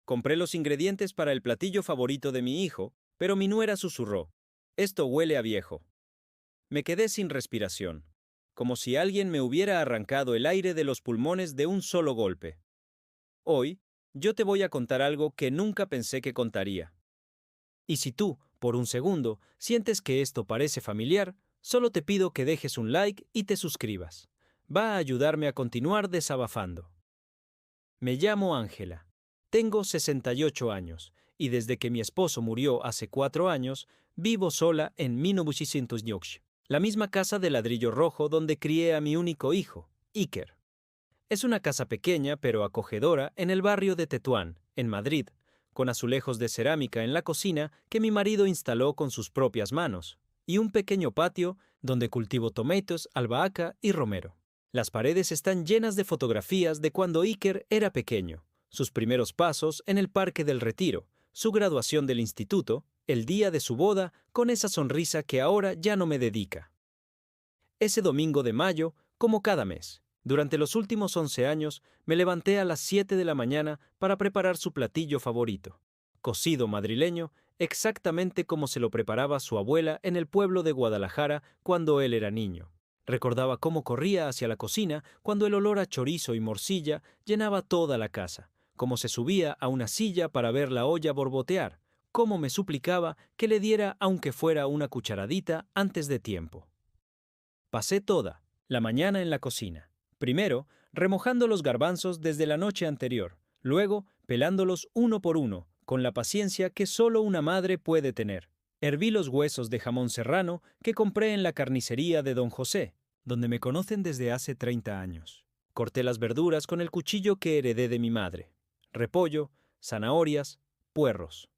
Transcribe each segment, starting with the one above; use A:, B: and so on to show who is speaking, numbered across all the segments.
A: Compré los ingredientes para el platillo favorito de mi hijo, pero mi nuera susurró: «Esto huele a viejo». Me quedé sin respiración, como si alguien me hubiera arrancado el aire de los pulmones de un solo golpe. Hoy, yo te voy a contar algo que nunca pensé que contaría. Y si tú, por un segundo, sientes que esto parece familiar, solo te pido que dejes un like y te suscribas. Va a ayudarme a continuar desabafando. Me llamo Ángela. Tengo 68 años, y desde que mi esposo murió hace 4 años, vivo sola en 1998, la misma casa de ladrillo rojo donde crié a mi único hijo, Iker. Es una casa pequeña pero acogedora en el barrio de Tetuán, en Madrid, con azulejos de cerámica en la cocina que mi marido instaló con sus propias manos, y un pequeño patio donde cultivo tomates, albahaca y romero. Las paredes están llenas de fotografías de cuando Iker era pequeño, sus primeros pasos en el Parque del Retiro, su graduación del instituto, el día de su boda con esa sonrisa que ahora ya no me dedica. Ese domingo de mayo, como cada mes, durante los últimos 11 años, me levanté a las 7 de la mañana para preparar su platillo favorito, cocido madrileño, exactamente como se lo preparaba su abuela en el pueblo de Guadalajara cuando él era niño. Recordaba cómo corría hacia la cocina cuando el olor a chorizo y morcilla llenaba toda la casa, cómo se subía a una silla para ver la olla borbotear, cómo me suplicaba que le diera aunque fuera una cucharadita antes de tiempo. Pasé toda la mañana en la cocina. Primero, remojando los garbanzos desde la noche anterior, luego pelándolos uno por uno, con la paciencia que solo una madre puede tener. Herví los huesos de jamón serrano que compré en la carnicería de Don José, donde me conocen desde hace 30 años. Corté las verduras con el cuchillo que heredé de mi madre. Repollo, zanahorias, puerros.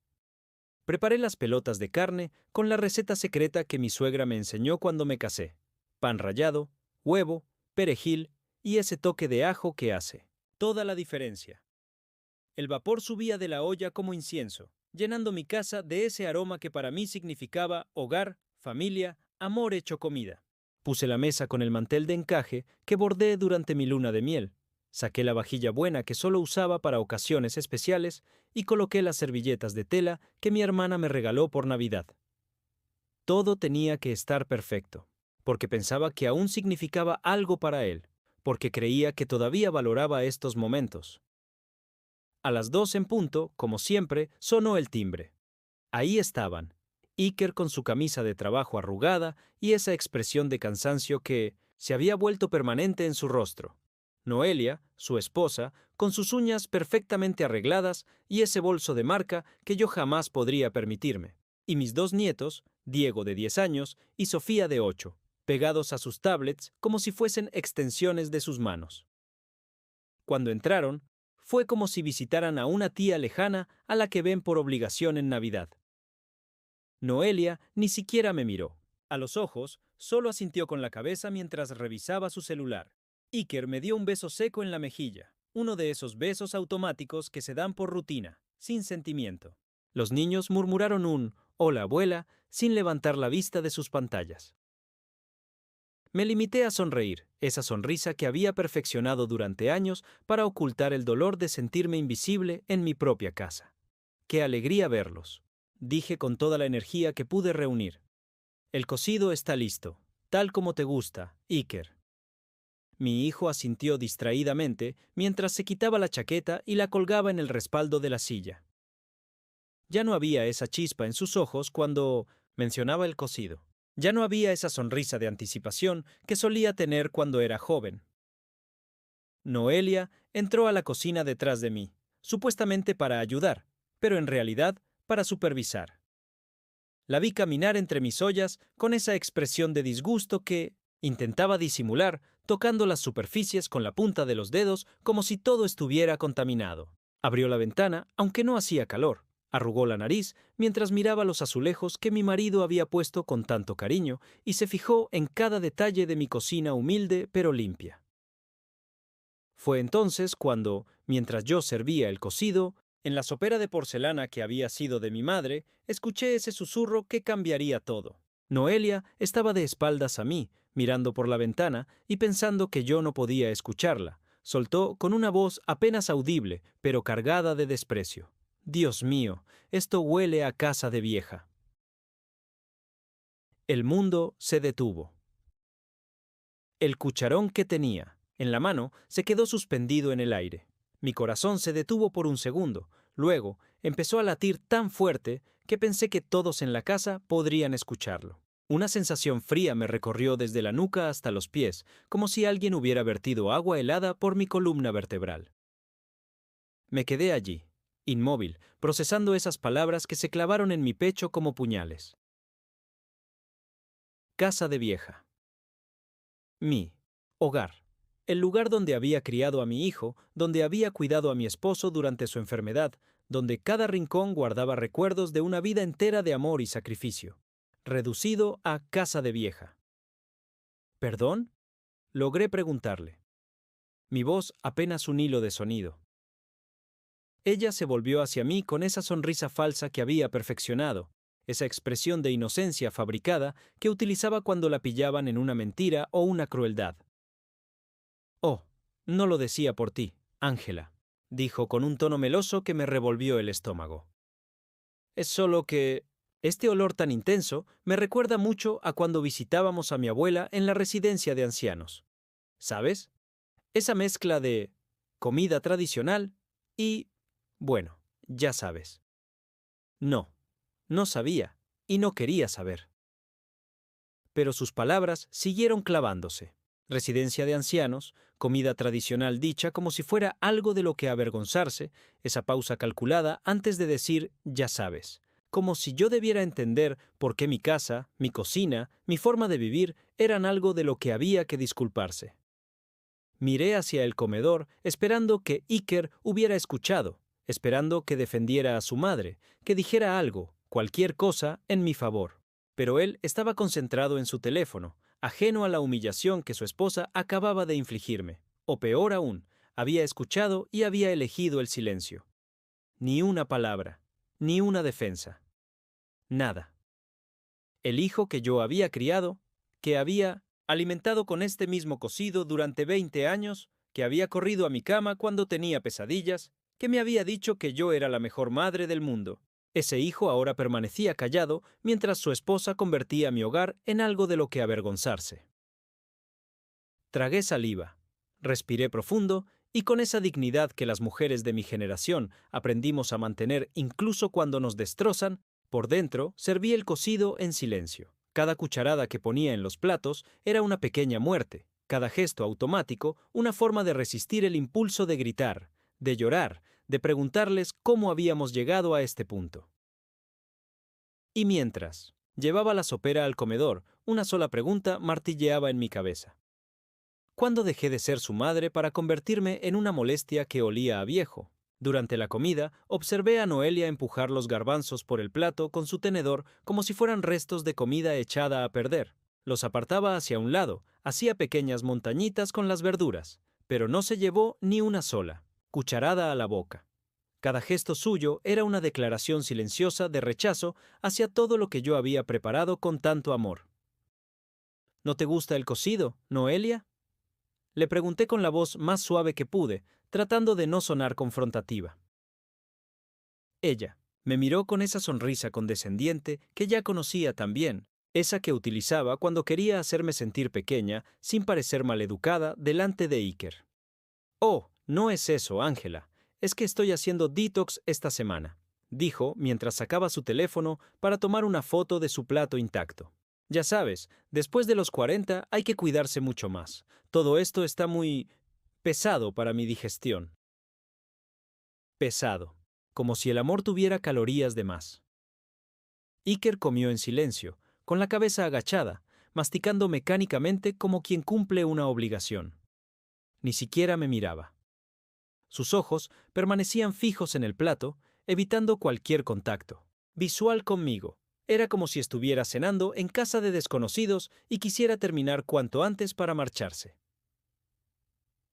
A: Preparé las pelotas de carne con la receta secreta que mi suegra me enseñó cuando me casé. Pan rallado, huevo, perejil y ese toque de ajo que hace toda la diferencia. El vapor subía de la olla como incienso, llenando mi casa de ese aroma que para mí significaba hogar, familia, amor hecho comida. Puse la mesa con el mantel de encaje que bordé durante mi luna de miel. Saqué la vajilla buena que solo usaba para ocasiones especiales y coloqué las servilletas de tela que mi hermana me regaló por Navidad. Todo tenía que estar perfecto, porque pensaba que aún significaba algo para él, porque creía que todavía valoraba estos momentos. A las 2 en punto, como siempre, sonó el timbre. Ahí estaban, Iker con su camisa de trabajo arrugada y esa expresión de cansancio que se había vuelto permanente en su rostro. Noelia, su esposa, con sus uñas perfectamente arregladas y ese bolso de marca que yo jamás podría permitirme. Y mis 2 nietos, Diego de 10 años y Sofía de 8, pegados a sus tablets como si fuesen extensiones de sus manos. Cuando entraron, fue como si visitaran a una tía lejana a la que ven por obligación en Navidad. Noelia ni siquiera me miró. A los ojos, solo asintió con la cabeza mientras revisaba su celular. Iker me dio un beso seco en la mejilla, uno de esos besos automáticos que se dan por rutina, sin sentimiento. Los niños murmuraron un «Hola, abuela», sin levantar la vista de sus pantallas. Me limité a sonreír, esa sonrisa que había perfeccionado durante años para ocultar el dolor de sentirme invisible en mi propia casa. ¡Qué alegría verlos!, dije con toda la energía que pude reunir. El cocido está listo, tal como te gusta, Iker. Mi hijo asintió distraídamente mientras se quitaba la chaqueta y la colgaba en el respaldo de la silla. Ya no había esa chispa en sus ojos cuando mencionaba el cocido. Ya no había esa sonrisa de anticipación que solía tener cuando era joven. Noelia entró a la cocina detrás de mí, supuestamente para ayudar, pero en realidad para supervisar. La vi caminar entre mis ollas con esa expresión de disgusto que intentaba disimular, tocando las superficies con la punta de los dedos como si todo estuviera contaminado. Abrió la ventana, aunque no hacía calor. Arrugó la nariz mientras miraba los azulejos que mi marido había puesto con tanto cariño y se fijó en cada detalle de mi cocina humilde pero limpia. Fue entonces cuando, mientras yo servía el cocido, en la sopera de porcelana que había sido de mi madre, escuché ese susurro que cambiaría todo. Noelia estaba de espaldas a mí, mirando por la ventana y pensando que yo no podía escucharla, soltó con una voz apenas audible, pero cargada de desprecio. Dios mío, esto huele a casa de vieja. El mundo se detuvo. El cucharón que tenía en la mano se quedó suspendido en el aire. Mi corazón se detuvo por un segundo. Luego empezó a latir tan fuerte que pensé que todos en la casa podrían escucharlo. Una sensación fría me recorrió desde la nuca hasta los pies, como si alguien hubiera vertido agua helada por mi columna vertebral. Me quedé allí, inmóvil, procesando esas palabras que se clavaron en mi pecho como puñales. Casa de vieja. Mi hogar. El lugar donde había criado a mi hijo, donde había cuidado a mi esposo durante su enfermedad, donde cada rincón guardaba recuerdos de una vida entera de amor y sacrificio. Reducido a casa de vieja. ¿Perdón? Logré preguntarle. Mi voz apenas un hilo de sonido. Ella se volvió hacia mí con esa sonrisa falsa que había perfeccionado, esa expresión de inocencia fabricada que utilizaba cuando la pillaban en una mentira o una crueldad. Oh, no lo decía por ti, Ángela, dijo con un tono meloso que me revolvió el estómago. Es solo que este olor tan intenso me recuerda mucho a cuando visitábamos a mi abuela en la residencia de ancianos. ¿Sabes? Esa mezcla de comida tradicional y, bueno, ya sabes. No, no sabía y no quería saber. Pero sus palabras siguieron clavándose. Residencia de ancianos, comida tradicional dicha como si fuera algo de lo que avergonzarse, esa pausa calculada antes de decir ya sabes, como si yo debiera entender por qué mi casa, mi cocina, mi forma de vivir eran algo de lo que había que disculparse. Miré hacia el comedor esperando que Iker hubiera escuchado, esperando que defendiera a su madre, que dijera algo, cualquier cosa, en mi favor. Pero él estaba concentrado en su teléfono, ajeno a la humillación que su esposa acababa de infligirme. O peor aún, había escuchado y había elegido el silencio. Ni una palabra, ni una defensa. Nada. El hijo que yo había criado, que había alimentado con este mismo cocido durante 20 años, que había corrido a mi cama cuando tenía pesadillas, que me había dicho que yo era la mejor madre del mundo. Ese hijo ahora permanecía callado mientras su esposa convertía mi hogar en algo de lo que avergonzarse. Tragué saliva, respiré profundo y con esa dignidad que las mujeres de mi generación aprendimos a mantener incluso cuando nos destrozan, por dentro serví el cocido en silencio. Cada cucharada que ponía en los platos era una pequeña muerte, cada gesto automático una forma de resistir el impulso de gritar, de llorar, de preguntarles cómo habíamos llegado a este punto. Y mientras llevaba la sopera al comedor, una sola pregunta martilleaba en mi cabeza. ¿Cuándo dejé de ser su madre para convertirme en una molestia que olía a viejo? Durante la comida, observé a Noelia empujar los garbanzos por el plato con su tenedor como si fueran restos de comida echada a perder. Los apartaba hacia un lado, hacía pequeñas montañitas con las verduras, pero no se llevó ni una sola, cucharada a la boca. Cada gesto suyo era una declaración silenciosa de rechazo hacia todo lo que yo había preparado con tanto amor. ¿No te gusta el cocido, Noelia? Le pregunté con la voz más suave que pude, tratando de no sonar confrontativa. Ella me miró con esa sonrisa condescendiente que ya conocía tan bien, esa que utilizaba cuando quería hacerme sentir pequeña, sin parecer maleducada, delante de Iker. Oh, no es eso, Ángela. Es que estoy haciendo detox esta semana, dijo mientras sacaba su teléfono para tomar una foto de su plato intacto. Ya sabes, después de los 40 hay que cuidarse mucho más. Todo esto está muy pesado para mi digestión. Pesado, como si el amor tuviera calorías de más. Iker comió en silencio, con la cabeza agachada, masticando mecánicamente como quien cumple una obligación. Ni siquiera me miraba. Sus ojos permanecían fijos en el plato, evitando cualquier contacto visual conmigo. Era como si estuviera cenando en casa de desconocidos y quisiera terminar cuanto antes para marcharse.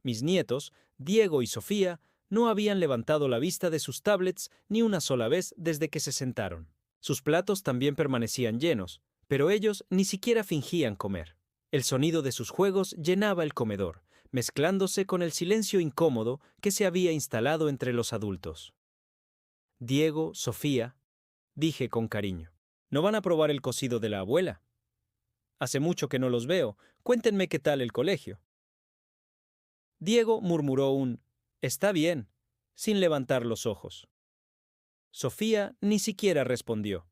A: Mis nietos, Diego y Sofía, no habían levantado la vista de sus tablets ni una sola vez desde que se sentaron. Sus platos también permanecían llenos, pero ellos ni siquiera fingían comer. El sonido de sus juegos llenaba el comedor. mezclándose con el silencio incómodo que se había instalado entre los adultos. Diego, Sofía, dije con cariño, ¿no van a probar el cocido de la abuela? Hace mucho que no los veo. Cuéntenme qué tal el colegio. Diego murmuró un «Está bien», sin levantar los ojos. Sofía ni siquiera respondió.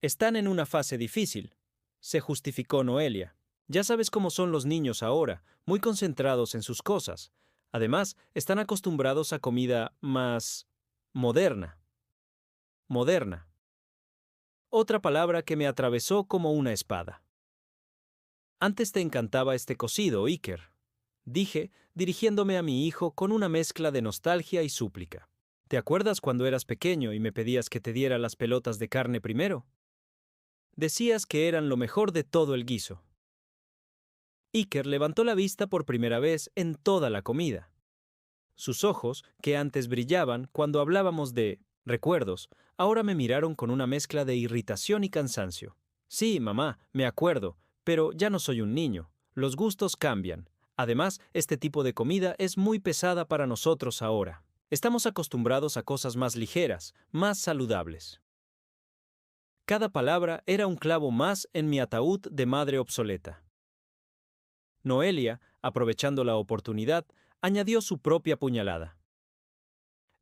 A: Están en una fase difícil, se justificó Noelia. Ya sabes cómo son los niños ahora, muy concentrados en sus cosas. Además, están acostumbrados a comida más moderna. Moderna. Otra palabra que me atravesó como una espada. Antes te encantaba este cocido, Iker, dije, dirigiéndome a mi hijo con una mezcla de nostalgia y súplica. ¿Te acuerdas cuando eras pequeño y me pedías que te diera las pelotas de carne primero? Decías que eran lo mejor de todo el guiso. Iker levantó la vista por primera vez en toda la comida. Sus ojos, que antes brillaban cuando hablábamos de recuerdos, ahora me miraron con una mezcla de irritación y cansancio. Sí, mamá, me acuerdo, pero ya no soy un niño. Los gustos cambian. Además, este tipo de comida es muy pesada para nosotros ahora. Estamos acostumbrados a cosas más ligeras, más saludables. Cada palabra era un clavo más en mi ataúd de madre obsoleta. Noelia, aprovechando la oportunidad, añadió su propia puñalada.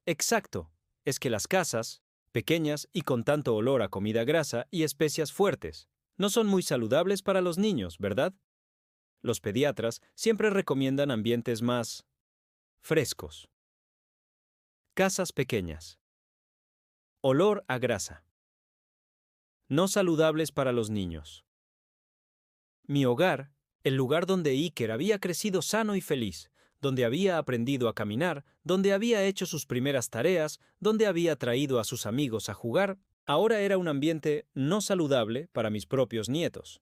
A: Exacto, es que las casas, pequeñas y con tanto olor a comida grasa y especias fuertes, no son muy saludables para los niños, ¿verdad? Los pediatras siempre recomiendan ambientes más frescos. Casas pequeñas. Olor a grasa. No saludables para los niños. Mi hogar, el lugar donde Iker había crecido sano y feliz, donde había aprendido a caminar, donde había hecho sus primeras tareas, donde había traído a sus amigos a jugar, ahora era un ambiente no saludable para mis propios nietos.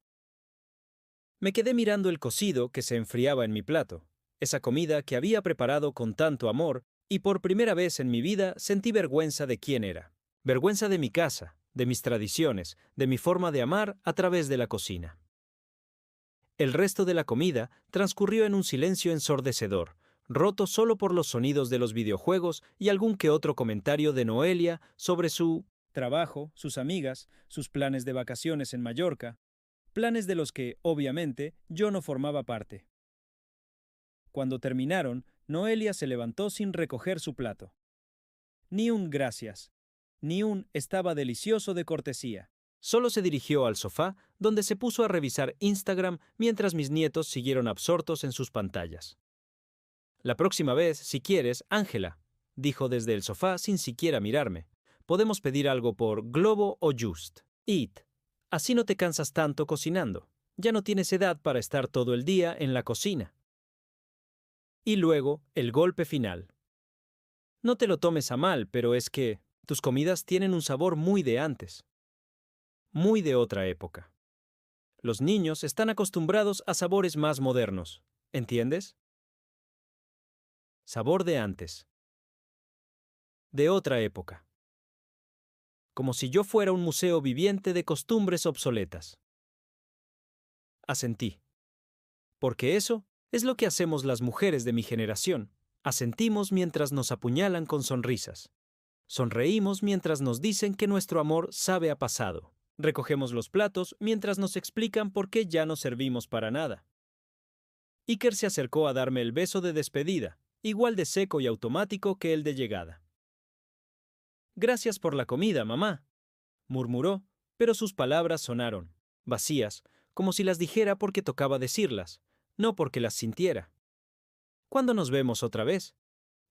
A: Me quedé mirando el cocido que se enfriaba en mi plato, esa comida que había preparado con tanto amor, y por primera vez en mi vida sentí vergüenza de quién era. Vergüenza de mi casa, de mis tradiciones, de mi forma de amar a través de la cocina. El resto de la comida transcurrió en un silencio ensordecedor, roto solo por los sonidos de los videojuegos y algún que otro comentario de Noelia sobre su trabajo, sus amigas, sus planes de vacaciones en Mallorca, planes de los que, obviamente, yo no formaba parte. Cuando terminaron, Noelia se levantó sin recoger su plato. Ni un gracias, ni un estaba delicioso de cortesía. Solo se dirigió al sofá, donde se puso a revisar Instagram mientras mis nietos siguieron absortos en sus pantallas. La próxima vez, si quieres, Ángela, dijo desde el sofá sin siquiera mirarme. Podemos pedir algo por Globo o Just Eat. Así no te cansas tanto cocinando. Ya no tienes edad para estar todo el día en la cocina. Y luego, el golpe final. No te lo tomes a mal, pero es que tus comidas tienen un sabor muy de antes. Muy de otra época. Los niños están acostumbrados a sabores más modernos, ¿entiendes? Sabor de antes. De otra época. Como si yo fuera un museo viviente de costumbres obsoletas. Asentí. Porque eso es lo que hacemos las mujeres de mi generación. Asentimos mientras nos apuñalan con sonrisas. Sonreímos mientras nos dicen que nuestro amor sabe a pasado. Recogemos los platos mientras nos explican por qué ya no servimos para nada. Iker se acercó a darme el beso de despedida, igual de seco y automático que el de llegada. Gracias por la comida, mamá, murmuró, pero sus palabras sonaron, vacías, como si las dijera porque tocaba decirlas, no porque las sintiera. ¿Cuándo nos vemos otra vez?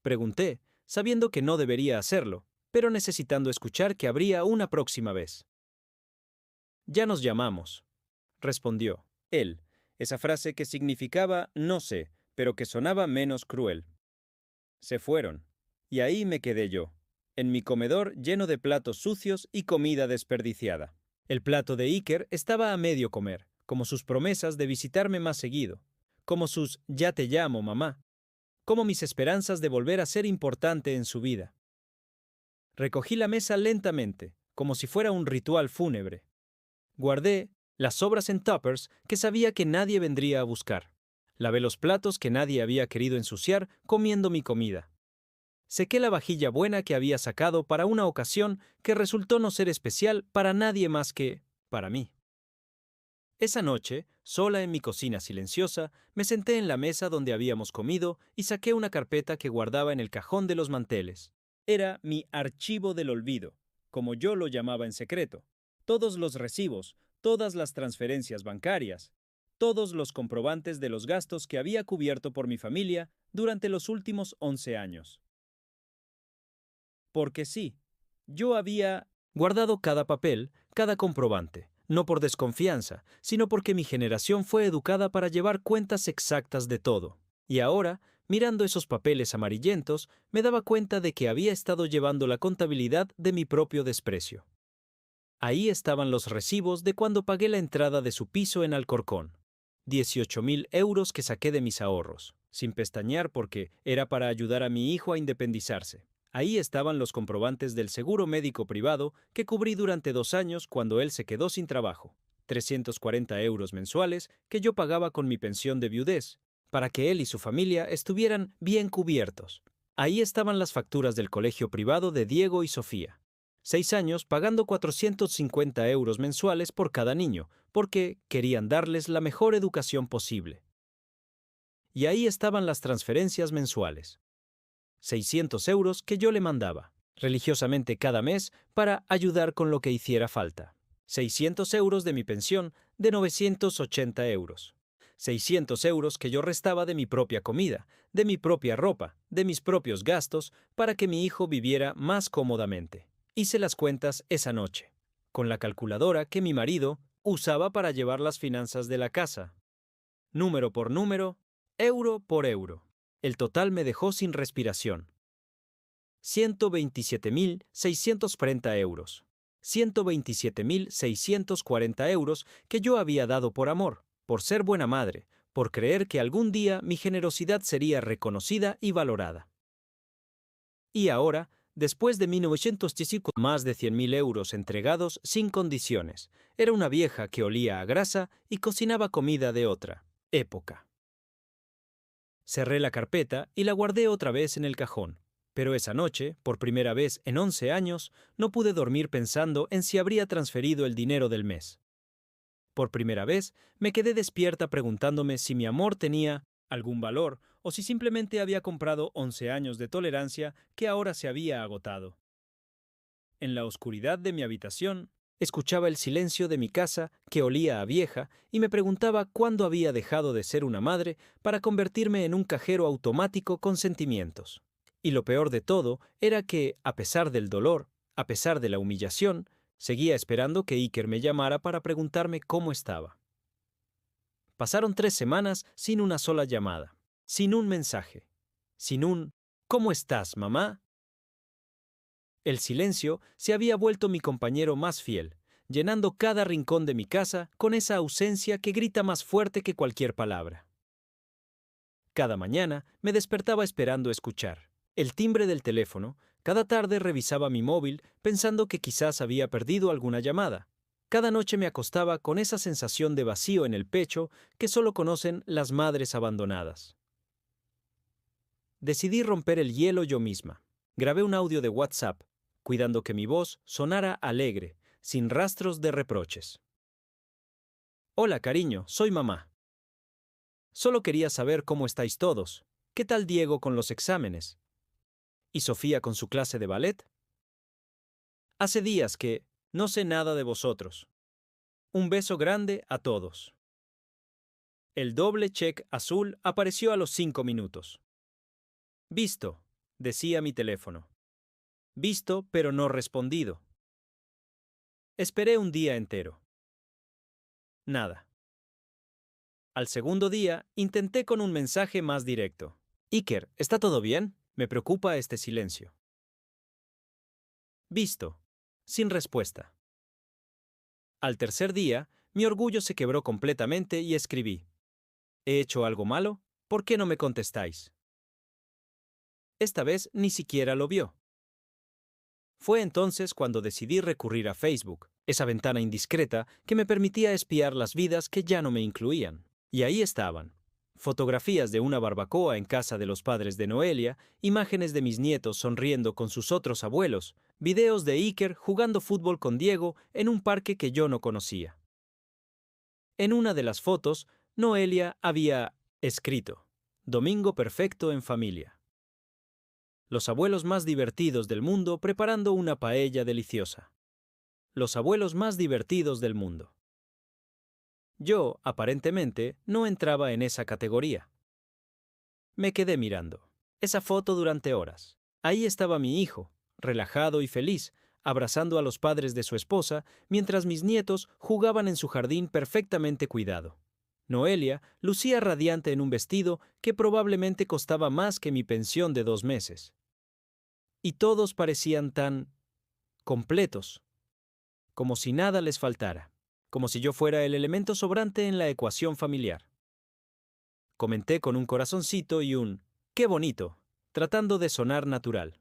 A: Pregunté, sabiendo que no debería hacerlo, pero necesitando escuchar que habría una próxima vez. Ya nos llamamos, respondió él, esa frase que significaba no sé, pero que sonaba menos cruel. Se fueron, y ahí me quedé yo, en mi comedor lleno de platos sucios y comida desperdiciada. El plato de Iker estaba a medio comer, como sus promesas de visitarme más seguido, como sus «ya te llamo, mamá», como mis esperanzas de volver a ser importante en su vida. Recogí la mesa lentamente, como si fuera un ritual fúnebre. Guardé las sobras en tuppers que sabía que nadie vendría a buscar. Lavé los platos que nadie había querido ensuciar comiendo mi comida. Sequé la vajilla buena que había sacado para una ocasión que resultó no ser especial para nadie más que para mí. Esa noche, sola en mi cocina silenciosa, me senté en la mesa donde habíamos comido y saqué una carpeta que guardaba en el cajón de los manteles. Era mi archivo del olvido, como yo lo llamaba en secreto. Todos los recibos, todas las transferencias bancarias, todos los comprobantes de los gastos que había cubierto por mi familia durante los últimos 11 años. Porque sí, yo había guardado cada papel, cada comprobante, no por desconfianza, sino porque mi generación fue educada para llevar cuentas exactas de todo. Y ahora, mirando esos papeles amarillentos, me daba cuenta de que había estado llevando la contabilidad de mi propio desprecio. Ahí estaban los recibos de cuando pagué la entrada de su piso en Alcorcón. 18.000 euros que saqué de mis ahorros, sin pestañear porque era para ayudar a mi hijo a independizarse. Ahí estaban los comprobantes del seguro médico privado que cubrí durante 2 años cuando él se quedó sin trabajo. 340 euros mensuales que yo pagaba con mi pensión de viudez, para que él y su familia estuvieran bien cubiertos. Ahí estaban las facturas del colegio privado de Diego y Sofía. 6 años pagando 450 euros mensuales por cada niño, porque querían darles la mejor educación posible. Y ahí estaban las transferencias mensuales. 600 euros que yo le mandaba, religiosamente cada mes, para ayudar con lo que hiciera falta. 600 euros de mi pensión de 980 euros. 600 euros que yo restaba de mi propia comida, de mi propia ropa, de mis propios gastos, para que mi hijo viviera más cómodamente. Hice las cuentas esa noche, con la calculadora que mi marido usaba para llevar las finanzas de la casa. Número por número, euro por euro. El total me dejó sin respiración. 127.640 euros. 127.640 euros que yo había dado por amor, por ser buena madre, por creer que algún día mi generosidad sería reconocida y valorada. Y ahora, después de 1915, más de 100.000 euros entregados sin condiciones. Era una vieja que olía a grasa y cocinaba comida de otra época. Cerré la carpeta y la guardé otra vez en el cajón. Pero esa noche, por primera vez en 11 años, no pude dormir pensando en si habría transferido el dinero del mes. Por primera vez, me quedé despierta preguntándome si mi amor tenía algún valor o si simplemente había comprado 11 años de tolerancia que ahora se había agotado. En la oscuridad de mi habitación, escuchaba el silencio de mi casa que olía a vieja y me preguntaba cuándo había dejado de ser una madre para convertirme en un cajero automático con sentimientos. Y lo peor de todo era que, a pesar del dolor, a pesar de la humillación, seguía esperando que Iker me llamara para preguntarme cómo estaba. Pasaron 3 semanas sin una sola llamada, sin un mensaje, sin un ¿cómo estás, mamá? El silencio se había vuelto mi compañero más fiel, llenando cada rincón de mi casa con esa ausencia que grita más fuerte que cualquier palabra. Cada mañana me despertaba esperando escuchar el timbre del teléfono. Cada tarde revisaba mi móvil pensando que quizás había perdido alguna llamada. Cada noche me acostaba con esa sensación de vacío en el pecho que solo conocen las madres abandonadas. Decidí romper el hielo yo misma. Grabé un audio de WhatsApp, cuidando que mi voz sonara alegre, sin rastros de reproches. Hola, cariño, soy mamá. Solo quería saber cómo estáis todos. ¿Qué tal Diego con los exámenes? ¿Y Sofía con su clase de ballet? Hace días que no sé nada de vosotros. Un beso grande a todos. El doble check azul apareció a los 5 minutos. Visto, decía mi teléfono. Visto, pero no respondido. Esperé un día entero. Nada. Al segundo día, intenté con un mensaje más directo. Iker, ¿está todo bien? Me preocupa este silencio. Visto. Sin respuesta. Al tercer día, mi orgullo se quebró completamente y escribí. ¿He hecho algo malo? ¿Por qué no me contestáis? Esta vez ni siquiera lo vio. Fue entonces cuando decidí recurrir a Facebook, esa ventana indiscreta que me permitía espiar las vidas que ya no me incluían. Y ahí estaban. Fotografías de una barbacoa en casa de los padres de Noelia, imágenes de mis nietos sonriendo con sus otros abuelos, videos de Iker jugando fútbol con Diego en un parque que yo no conocía. En una de las fotos, Noelia había escrito: Domingo perfecto en familia. Los abuelos más divertidos del mundo preparando una paella deliciosa. Los abuelos más divertidos del mundo. Yo, aparentemente, no entraba en esa categoría. Me quedé mirando esa foto durante horas. Ahí estaba mi hijo, relajado y feliz, abrazando a los padres de su esposa, mientras mis nietos jugaban en su jardín perfectamente cuidado. Noelia lucía radiante en un vestido que probablemente costaba más que mi pensión de 2 meses. Y todos parecían tan completos, como si nada les faltara, como si yo fuera el elemento sobrante en la ecuación familiar. Comenté con un corazoncito y un ¡qué bonito!, tratando de sonar natural.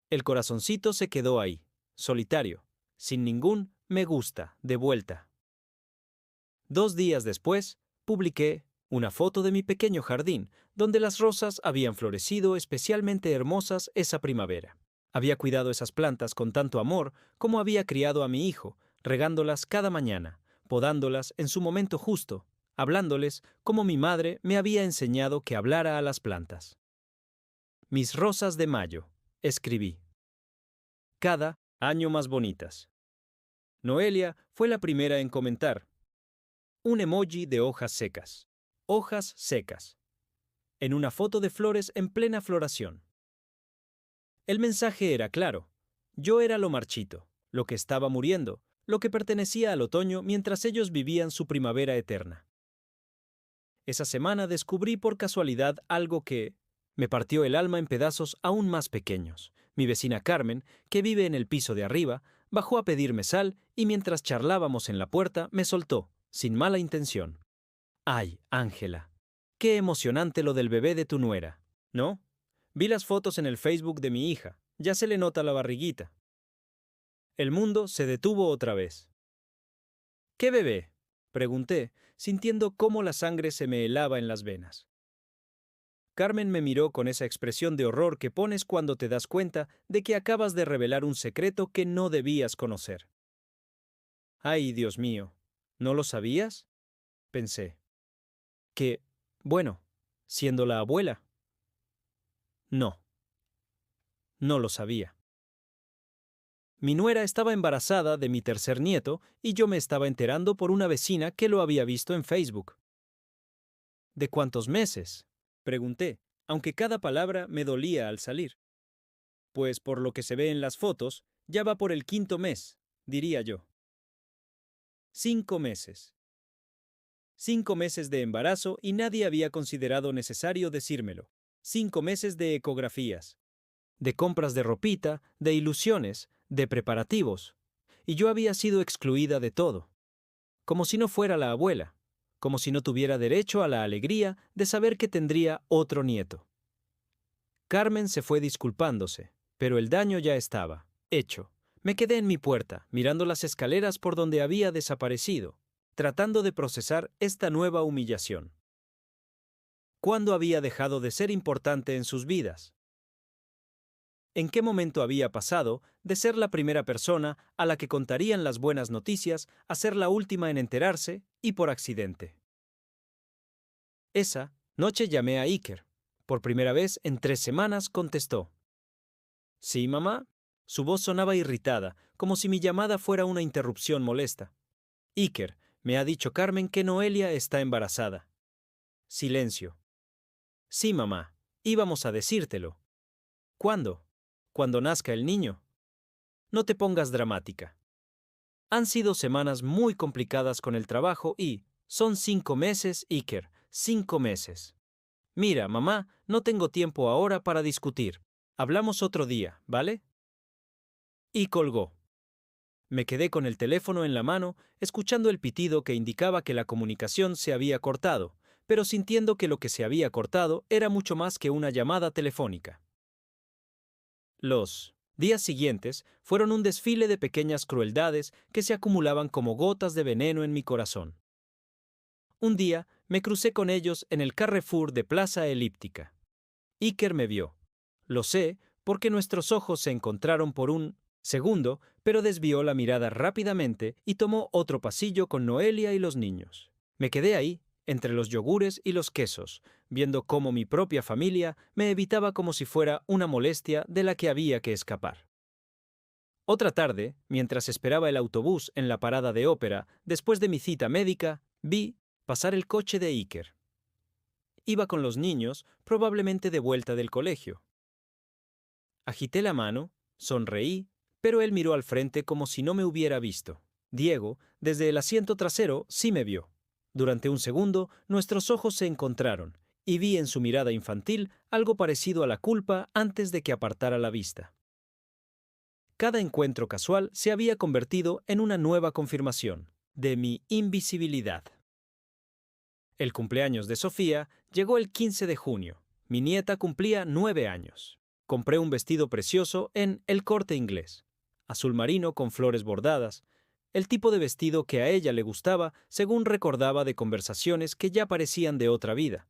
A: El corazoncito se quedó ahí, solitario, sin ningún me gusta de vuelta. 2 días después, publiqué una foto de mi pequeño jardín, donde las rosas habían florecido especialmente hermosas esa primavera. Había cuidado esas plantas con tanto amor como había criado a mi hijo, regándolas cada mañana, podándolas en su momento justo, hablándoles como mi madre me había enseñado que hablara a las plantas. Mis rosas de mayo, escribí. Cada año más bonitas. Noelia fue la primera en comentar. Un emoji de hojas secas. Hojas secas. En una foto de flores en plena floración. El mensaje era claro. Yo era lo marchito, lo que estaba muriendo, lo que pertenecía al otoño mientras ellos vivían su primavera eterna. Esa semana descubrí por casualidad algo que me partió el alma en pedazos aún más pequeños. Mi vecina Carmen, que vive en el piso de arriba, bajó a pedirme sal y mientras charlábamos en la puerta me soltó, sin mala intención. ¡Ay, Ángela! ¡Qué emocionante lo del bebé de tu nuera! ¿No? Vi las fotos en el Facebook de mi hija. Ya se le nota la barriguita. El mundo se detuvo otra vez. ¿Qué bebé?, pregunté, sintiendo cómo la sangre se me helaba en las venas. Carmen me miró con esa expresión de horror que pones cuando te das cuenta de que acabas de revelar un secreto que no debías conocer. ¡Ay, Dios mío! ¿No lo sabías?, pensé. Que, bueno, siendo la abuela. No. No lo sabía. Mi nuera estaba embarazada de mi tercer nieto y yo me estaba enterando por una vecina que lo había visto en Facebook. ¿De cuántos meses?, pregunté, aunque cada palabra me dolía al salir. Pues por lo que se ve en las fotos, ya va por el 5.º mes, diría yo. 5 meses. 5 meses de embarazo y nadie había considerado necesario decírmelo. 5 meses de ecografías, de compras de ropita, de ilusiones, de preparativos. Y yo había sido excluida de todo. Como si no fuera la abuela. Como si no tuviera derecho a la alegría de saber que tendría otro nieto. Carmen se fue disculpándose, pero el daño ya estaba hecho. Me quedé en mi puerta, mirando las escaleras por donde había desaparecido, tratando de procesar esta nueva humillación. ¿Cuándo había dejado de ser importante en sus vidas? ¿En qué momento había pasado de ser la primera persona a la que contarían las buenas noticias a ser la última en enterarse y por accidente? Esa noche llamé a Iker. Por primera vez en 3 semanas contestó. ¿Sí, mamá? Su voz sonaba irritada, como si mi llamada fuera una interrupción molesta. Iker, me ha dicho Carmen que Noelia está embarazada. Silencio. Sí, mamá, íbamos a decírtelo. ¿Cuándo? Cuando nazca el niño. No te pongas dramática. Han sido semanas muy complicadas con el trabajo y son 5 meses, Iker, 5 meses. Mira, mamá, no tengo tiempo ahora para discutir. Hablamos otro día, ¿vale? Y colgó. Me quedé con el teléfono en la mano, escuchando el pitido que indicaba que la comunicación se había cortado, pero sintiendo que lo que se había cortado era mucho más que una llamada telefónica. Los días siguientes fueron un desfile de pequeñas crueldades que se acumulaban como gotas de veneno en mi corazón. Un día Me crucé con ellos en el Carrefour de Plaza Elíptica. Iker me vio. Lo sé, porque nuestros ojos se encontraron por un segundo, pero desvió la mirada rápidamente y tomó otro pasillo con Noelia y los niños. Me quedé ahí, entre los yogures y los quesos, viendo cómo mi propia familia me evitaba como si fuera una molestia de la que había que escapar. Otra tarde, mientras esperaba el autobús en la parada de ópera, después de mi cita médica, vi pasar el coche de Iker. Iba con los niños, probablemente de vuelta del colegio. Agité la mano, sonreí, pero él miró al frente como si no me hubiera visto. Diego, desde el asiento trasero, sí me vio. Durante un segundo, nuestros ojos se encontraron, y vi en su mirada infantil algo parecido a la culpa antes de que apartara la vista. Cada encuentro casual se había convertido en una nueva confirmación de mi invisibilidad. El cumpleaños de Sofía llegó el 15 de junio. Mi nieta cumplía 9 años. Compré un vestido precioso en El Corte Inglés, azul marino con flores bordadas, el tipo de vestido que a ella le gustaba según recordaba de conversaciones que ya parecían de otra vida.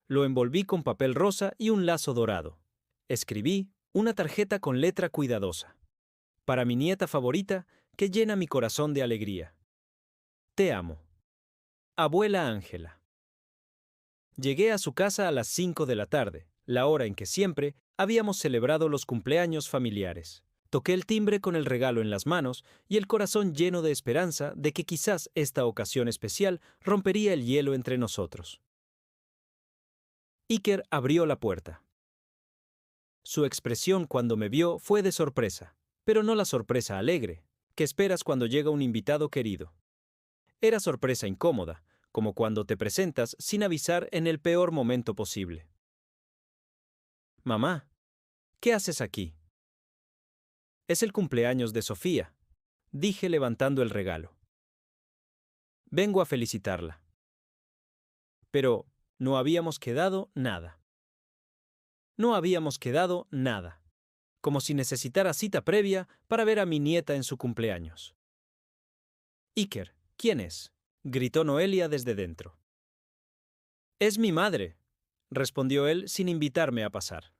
A: Lo envolví con papel rosa y un lazo dorado. Escribí una tarjeta con letra cuidadosa. Para mi nieta favorita, que llena mi corazón de alegría. Te amo. Abuela Ángela. Llegué a su casa a las 5 de la tarde, la hora en que siempre habíamos celebrado los cumpleaños familiares. Toqué el timbre con el regalo en las manos y el corazón lleno de esperanza de que quizás esta ocasión especial rompería el hielo entre nosotros. Iker abrió la puerta. Su expresión cuando me vio fue de sorpresa, pero no la sorpresa alegre, que esperas cuando llega un invitado querido. Era sorpresa incómoda, como cuando te presentas sin avisar en el peor momento posible. Mamá, ¿qué haces aquí? Es el cumpleaños de Sofía, dije levantando el regalo. Vengo a felicitarla. Pero no habíamos quedado nada. No habíamos quedado nada. Como si necesitara cita previa para ver a mi nieta en su cumpleaños. Iker, ¿quién es? Gritó Noelia desde dentro. Es mi madre, respondió él sin invitarme a pasar.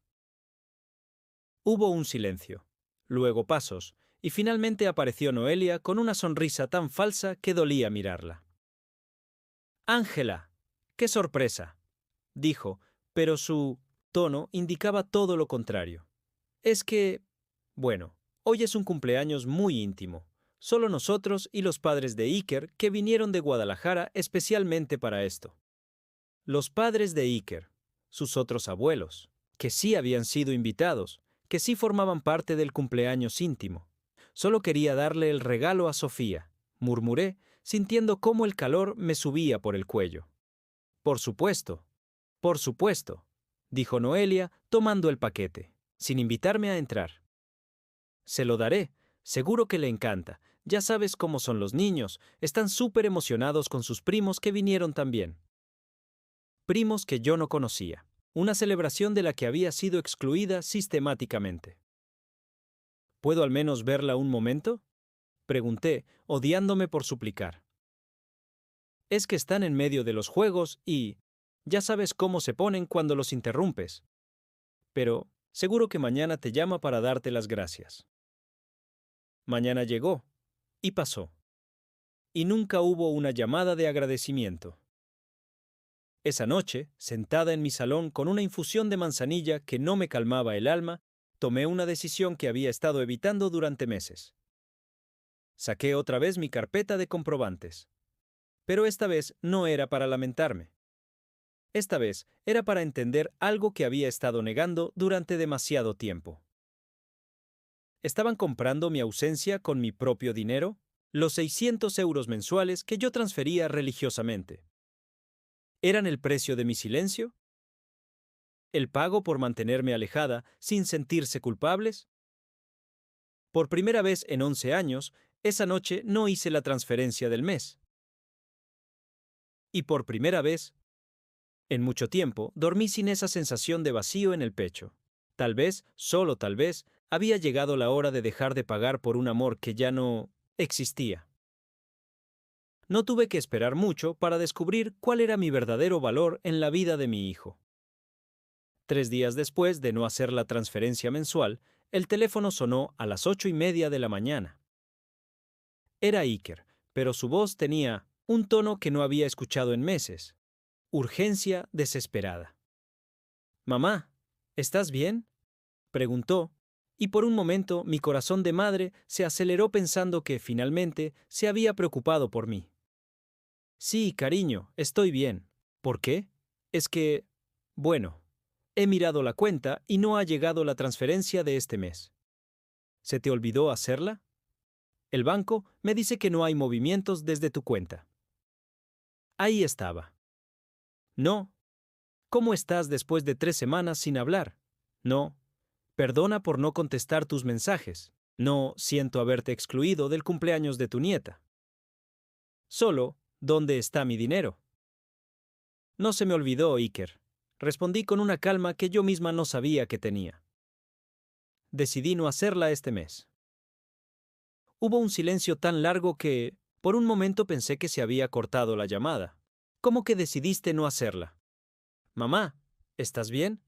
A: Hubo un silencio, luego pasos, y finalmente apareció Noelia con una sonrisa tan falsa que dolía mirarla. Ángela, qué sorpresa, dijo, pero su tono indicaba todo lo contrario. Es que, bueno, hoy es un cumpleaños muy íntimo. Solo nosotros y los padres de Iker que vinieron de Guadalajara especialmente para esto. Los padres de Iker, sus otros abuelos, que sí habían sido invitados, que sí formaban parte del cumpleaños íntimo. Solo quería darle el regalo a Sofía, murmuré, sintiendo cómo el calor me subía por el cuello. Por supuesto, dijo Noelia, tomando el paquete, sin invitarme a entrar. Se lo daré, seguro que le encanta. Ya sabes cómo son los niños, están súper emocionados con sus primos que vinieron también. Primos que yo no conocía, una celebración de la que había sido excluida sistemáticamente. ¿Puedo al menos verla un momento? Pregunté, odiándome por suplicar. Es que están en medio de los juegos y ya sabes cómo se ponen cuando los interrumpes. Pero seguro que mañana te llama para darte las gracias. Mañana llegó y pasó. Y nunca hubo una llamada de agradecimiento. Esa noche, sentada en mi salón con una infusión de manzanilla que no me calmaba el alma, tomé una decisión que había estado evitando durante meses. Saqué otra vez mi carpeta de comprobantes. Pero esta vez no era para lamentarme. Esta vez era para entender algo que había estado negando durante demasiado tiempo. ¿Estaban comprando mi ausencia con mi propio dinero? Los 600 euros mensuales que yo transfería religiosamente. ¿Eran el precio de mi silencio? ¿El pago por mantenerme alejada sin sentirse culpables? Por primera vez en 11 años, esa noche no hice la transferencia del mes. Y por primera vez, en mucho tiempo, dormí sin esa sensación de vacío en el pecho. Tal vez, solo tal vez, había llegado la hora de dejar de pagar por un amor que ya no existía. No tuve que esperar mucho para descubrir cuál era mi verdadero valor en la vida de mi hijo. 3 días después de no hacer la transferencia mensual, el teléfono sonó a las 8:30 de la mañana. Era Iker, pero su voz tenía un tono que no había escuchado en meses. Urgencia desesperada. «Mamá, ¿estás bien?», preguntó, y por un momento mi corazón de madre se aceleró pensando que, finalmente, se había preocupado por mí. «Sí, cariño, estoy bien. ¿Por qué? Es que... bueno, he mirado la cuenta y no ha llegado la transferencia de este mes. ¿Se te olvidó hacerla? El banco me dice que no hay movimientos desde tu cuenta». Ahí estaba. «No. ¿Cómo estás después de 3 semanas sin hablar? No. Perdona por no contestar tus mensajes. No, siento haberte excluido del cumpleaños de tu nieta. Solo, ¿dónde está mi dinero?». «No se me olvidó, Iker», respondí con una calma que yo misma no sabía que tenía. «Decidí no hacerla este mes». Hubo un silencio tan largo que, por un momento pensé que se había cortado la llamada. «¿Cómo que decidiste no hacerla? Mamá, ¿estás bien?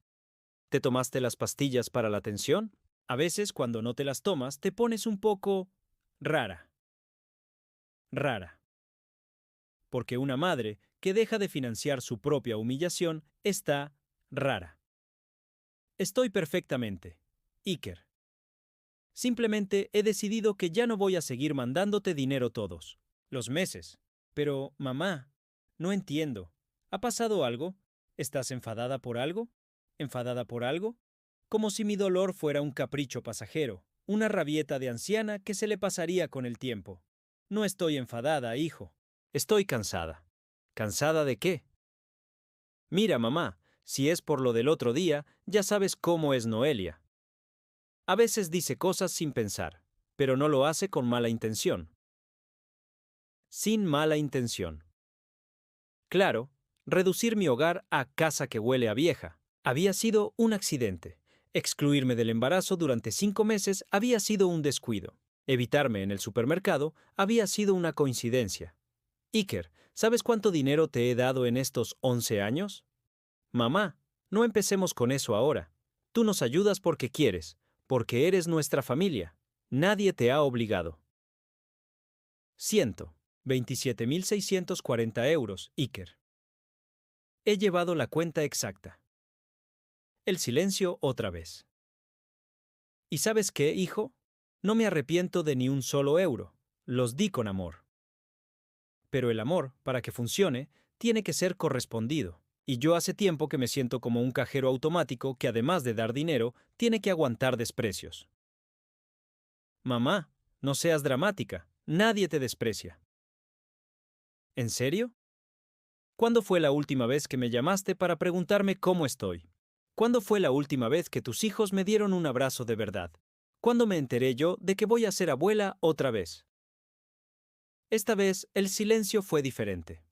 A: ¿Te tomaste las pastillas para la tensión? A veces, cuando no te las tomas, te pones un poco... rara. Rara. Porque una madre que deja de financiar su propia humillación está rara. Estoy perfectamente, Iker. Simplemente he decidido que ya no voy a seguir mandándote dinero todos los meses. Pero, mamá, no entiendo. ¿Ha pasado algo? ¿Estás enfadada por algo? ¿Enfadada por algo? Como si mi dolor fuera un capricho pasajero, una rabieta de anciana que se le pasaría con el tiempo. No estoy enfadada, hijo. Estoy cansada. ¿Cansada de qué? Mira, mamá, si es por lo del otro día, ya sabes cómo es Noelia. A veces dice cosas sin pensar, pero no lo hace con mala intención. Sin mala intención. Claro, reducir mi hogar a casa que huele a vieja había sido un accidente. Excluirme del embarazo durante 5 meses había sido un descuido. Evitarme en el supermercado había sido una coincidencia. Iker, ¿sabes cuánto dinero te he dado en estos 11 años? Mamá, no empecemos con eso ahora. Tú nos ayudas porque quieres, porque eres nuestra familia. Nadie te ha obligado. 127.640 euros, Iker. He llevado la cuenta exacta. El silencio otra vez. ¿Y sabes qué, hijo? No me arrepiento de ni un solo euro. Los di con amor. Pero el amor, para que funcione, tiene que ser correspondido. Y yo hace tiempo que me siento como un cajero automático que, además de dar dinero, tiene que aguantar desprecios. Mamá, no seas dramática. Nadie te desprecia. ¿En serio? ¿Cuándo fue la última vez que me llamaste para preguntarme cómo estoy? ¿Cuándo fue la última vez que tus hijos me dieron un abrazo de verdad? ¿Cuándo me enteré yo de que voy a ser abuela otra vez? Esta vez el silencio fue diferente.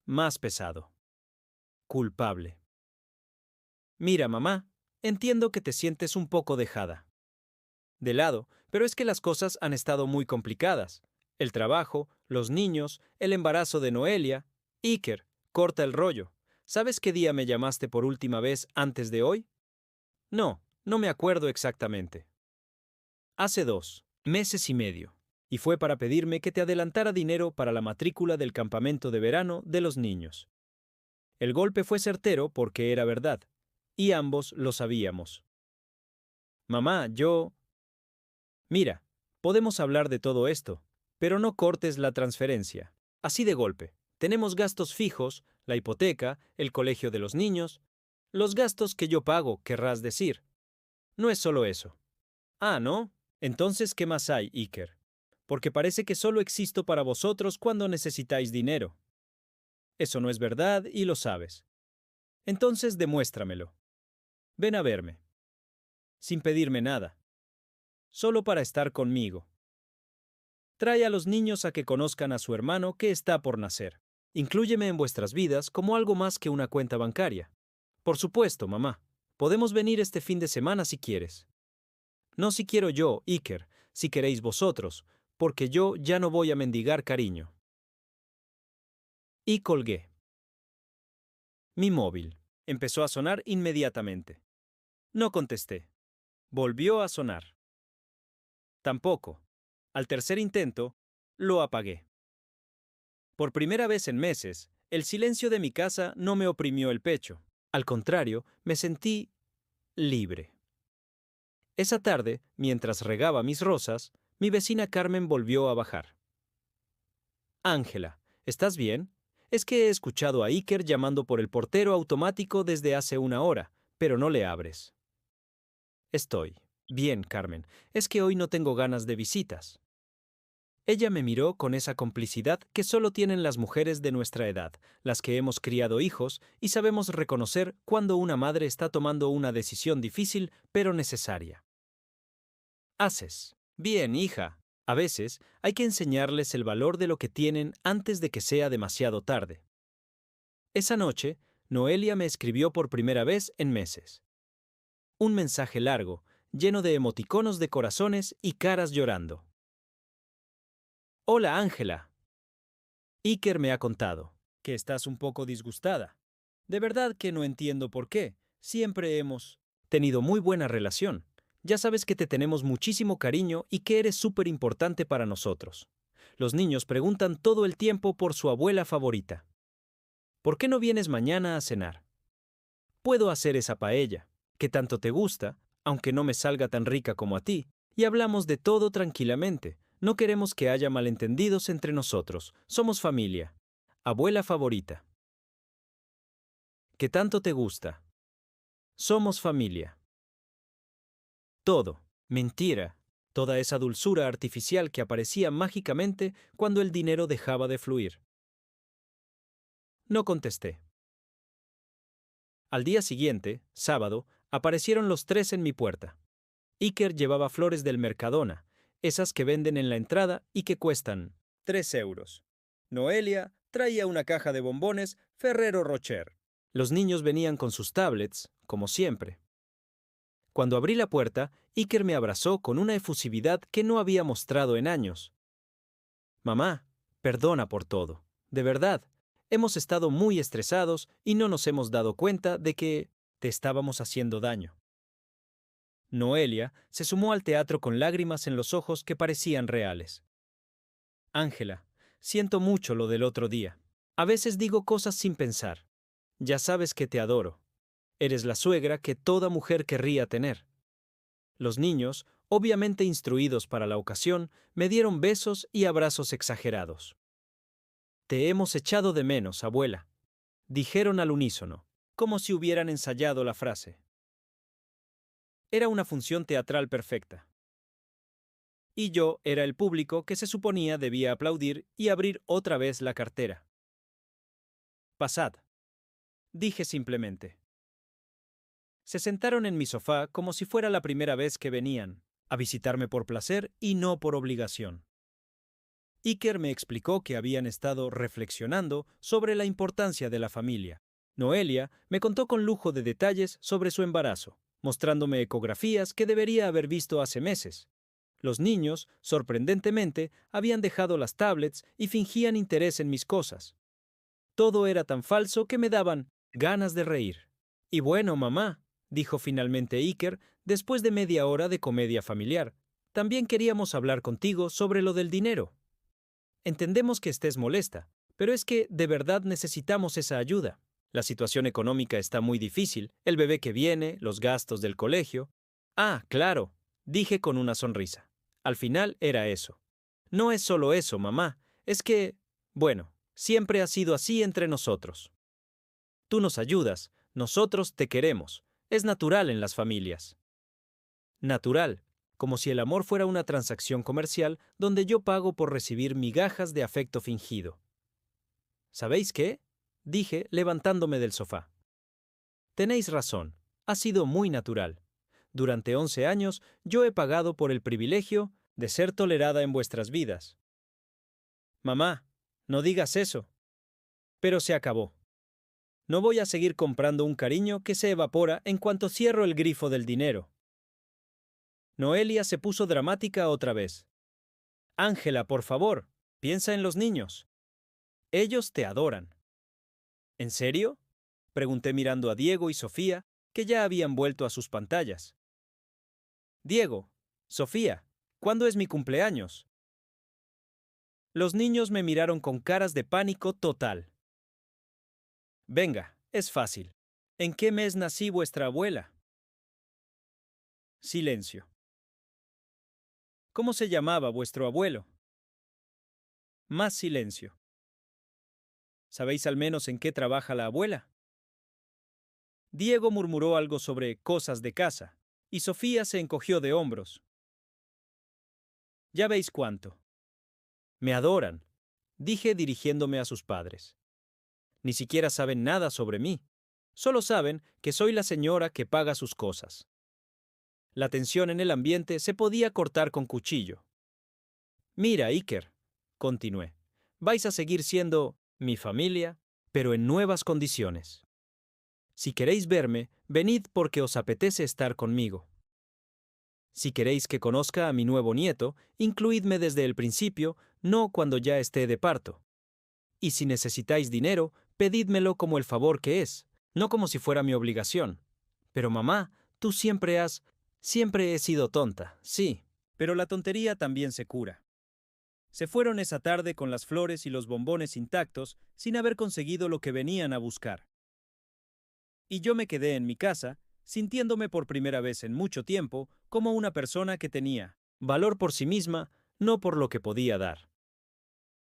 A: Más pesado. Culpable. Mira, mamá, entiendo que te sientes un poco dejada de lado, pero es que las cosas han estado muy complicadas. El trabajo, los niños, el embarazo de Noelia. Iker, corta el rollo. ¿Sabes qué día me llamaste por última vez antes de hoy? No, no me acuerdo exactamente. Hace 2 meses y medio. Y fue para pedirme que te adelantara dinero para la matrícula del campamento de verano de los niños. El golpe fue certero porque era verdad, y ambos lo sabíamos. Mamá, yo... Mira, podemos hablar de todo esto, pero no cortes la transferencia. Así de golpe. Tenemos gastos fijos, la hipoteca, el colegio de los niños. Los gastos que yo pago, querrás decir. No es solo eso. Ah, ¿no? Entonces, ¿qué más hay, Iker? Porque parece que solo existo para vosotros cuando necesitáis dinero. Eso no es verdad y lo sabes. Entonces demuéstramelo. Ven a verme. Sin pedirme nada. Solo para estar conmigo. Trae a los niños a que conozcan a su hermano que está por nacer. Inclúyeme en vuestras vidas como algo más que una cuenta bancaria. Por supuesto, mamá. Podemos venir este fin de semana si quieres. No si quiero yo, Iker, si queréis vosotros, porque yo ya no voy a mendigar cariño. Y colgué. Mi móvil empezó a sonar inmediatamente. No contesté. Volvió a sonar. Tampoco. Al tercer intento, lo apagué. Por primera vez en meses, el silencio de mi casa no me oprimió el pecho. Al contrario, me sentí libre. Esa tarde, mientras regaba mis rosas, mi vecina Carmen volvió a bajar. Ángela, ¿estás bien? Es que he escuchado a Iker llamando por el portero automático desde hace una hora, pero no le abres. Estoy bien, Carmen. Es que hoy no tengo ganas de visitas. Ella me miró con esa complicidad que solo tienen las mujeres de nuestra edad, las que hemos criado hijos y sabemos reconocer cuando una madre está tomando una decisión difícil pero necesaria. Haces. Bien, hija. A veces hay que enseñarles el valor de lo que tienen antes de que sea demasiado tarde. Esa noche, Noelia me escribió por primera vez en meses. Un mensaje largo, lleno de emoticonos de corazones y caras llorando. Hola, Ángela. Iker me ha contado que estás un poco disgustada. De verdad que no entiendo por qué. Siempre hemos tenido muy buena relación. Ya sabes que te tenemos muchísimo cariño y que eres súper importante para nosotros. Los niños preguntan todo el tiempo por su abuela favorita. ¿Por qué no vienes mañana a cenar? Puedo hacer esa paella, que tanto te gusta, aunque no me salga tan rica como a ti, y hablamos de todo tranquilamente. No queremos que haya malentendidos entre nosotros. Somos familia. Abuela favorita. ¿Qué tanto te gusta? Somos familia. Todo. Mentira. Toda esa dulzura artificial que aparecía mágicamente cuando el dinero dejaba de fluir. No contesté. Al día siguiente, sábado, aparecieron los tres en mi puerta. Iker llevaba flores del Mercadona, esas que venden en la entrada y que cuestan 3 euros. Noelia traía una caja de bombones Ferrero Rocher. Los niños venían con sus tablets, como siempre. Cuando abrí la puerta, Iker me abrazó con una efusividad que no había mostrado en años. Mamá, perdona por todo. De verdad, hemos estado muy estresados y no nos hemos dado cuenta de que te estábamos haciendo daño. Noelia se sumó al teatro con lágrimas en los ojos que parecían reales. Ángela, siento mucho lo del otro día. A veces digo cosas sin pensar. Ya sabes que te adoro. Eres la suegra que toda mujer querría tener. Los niños, obviamente instruidos para la ocasión, me dieron besos y abrazos exagerados. Te hemos echado de menos, abuela, dijeron al unísono, como si hubieran ensayado la frase. Era una función teatral perfecta. Y yo era el público que se suponía debía aplaudir y abrir otra vez la cartera. Pasad, dije simplemente. Se sentaron en mi sofá como si fuera la primera vez que venían, a visitarme por placer y no por obligación. Iker me explicó que habían estado reflexionando sobre la importancia de la familia. Noelia me contó con lujo de detalles sobre su embarazo, mostrándome ecografías que debería haber visto hace meses. Los niños, sorprendentemente, habían dejado las tablets y fingían interés en mis cosas. Todo era tan falso que me daban ganas de reír. Y bueno, mamá, dijo finalmente Iker, después de media hora de comedia familiar, también queríamos hablar contigo sobre lo del dinero. Entendemos que estés molesta, pero es que de verdad necesitamos esa ayuda. La situación económica está muy difícil, el bebé que viene, los gastos del colegio. Ah, claro, dije con una sonrisa. Al final era eso. No es solo eso, mamá, es que, bueno, siempre ha sido así entre nosotros. Tú nos ayudas, nosotros te queremos. Es natural en las familias. Natural, como si el amor fuera una transacción comercial donde yo pago por recibir migajas de afecto fingido. ¿Sabéis qué? Dije, levantándome del sofá. Tenéis razón, ha sido muy natural. Durante 11 años yo he pagado por el privilegio de ser tolerada en vuestras vidas. Mamá, no digas eso. Pero se acabó. No voy a seguir comprando un cariño que se evapora en cuanto cierro el grifo del dinero. Noelia se puso dramática otra vez. Ángela, por favor, piensa en los niños. Ellos te adoran. ¿En serio? Pregunté mirando a Diego y Sofía, que ya habían vuelto a sus pantallas. Diego, Sofía, ¿cuándo es mi cumpleaños? Los niños me miraron con caras de pánico total. Venga, es fácil. ¿En qué mes nací vuestra abuela? Silencio. ¿Cómo se llamaba vuestro abuelo? Más silencio. ¿Sabéis al menos en qué trabaja la abuela? Diego murmuró algo sobre cosas de casa, y Sofía se encogió de hombros. Ya veis cuánto. Me adoran, dije dirigiéndome a sus padres. Ni siquiera saben nada sobre mí. Solo saben que soy la señora que paga sus cosas. La tensión en el ambiente se podía cortar con cuchillo. Mira, Iker, continué, vais a seguir siendo mi familia, pero en nuevas condiciones. Si queréis verme, venid porque os apetece estar conmigo. Si queréis que conozca a mi nuevo nieto, incluidme desde el principio, no cuando ya esté de parto. Y si necesitáis dinero, pedídmelo como el favor que es, no como si fuera mi obligación. Pero mamá, tú siempre he sido tonta, sí, pero la tontería también se cura. Se fueron esa tarde con las flores y los bombones intactos, sin haber conseguido lo que venían a buscar. Y yo me quedé en mi casa, sintiéndome por primera vez en mucho tiempo como una persona que tenía valor por sí misma, no por lo que podía dar.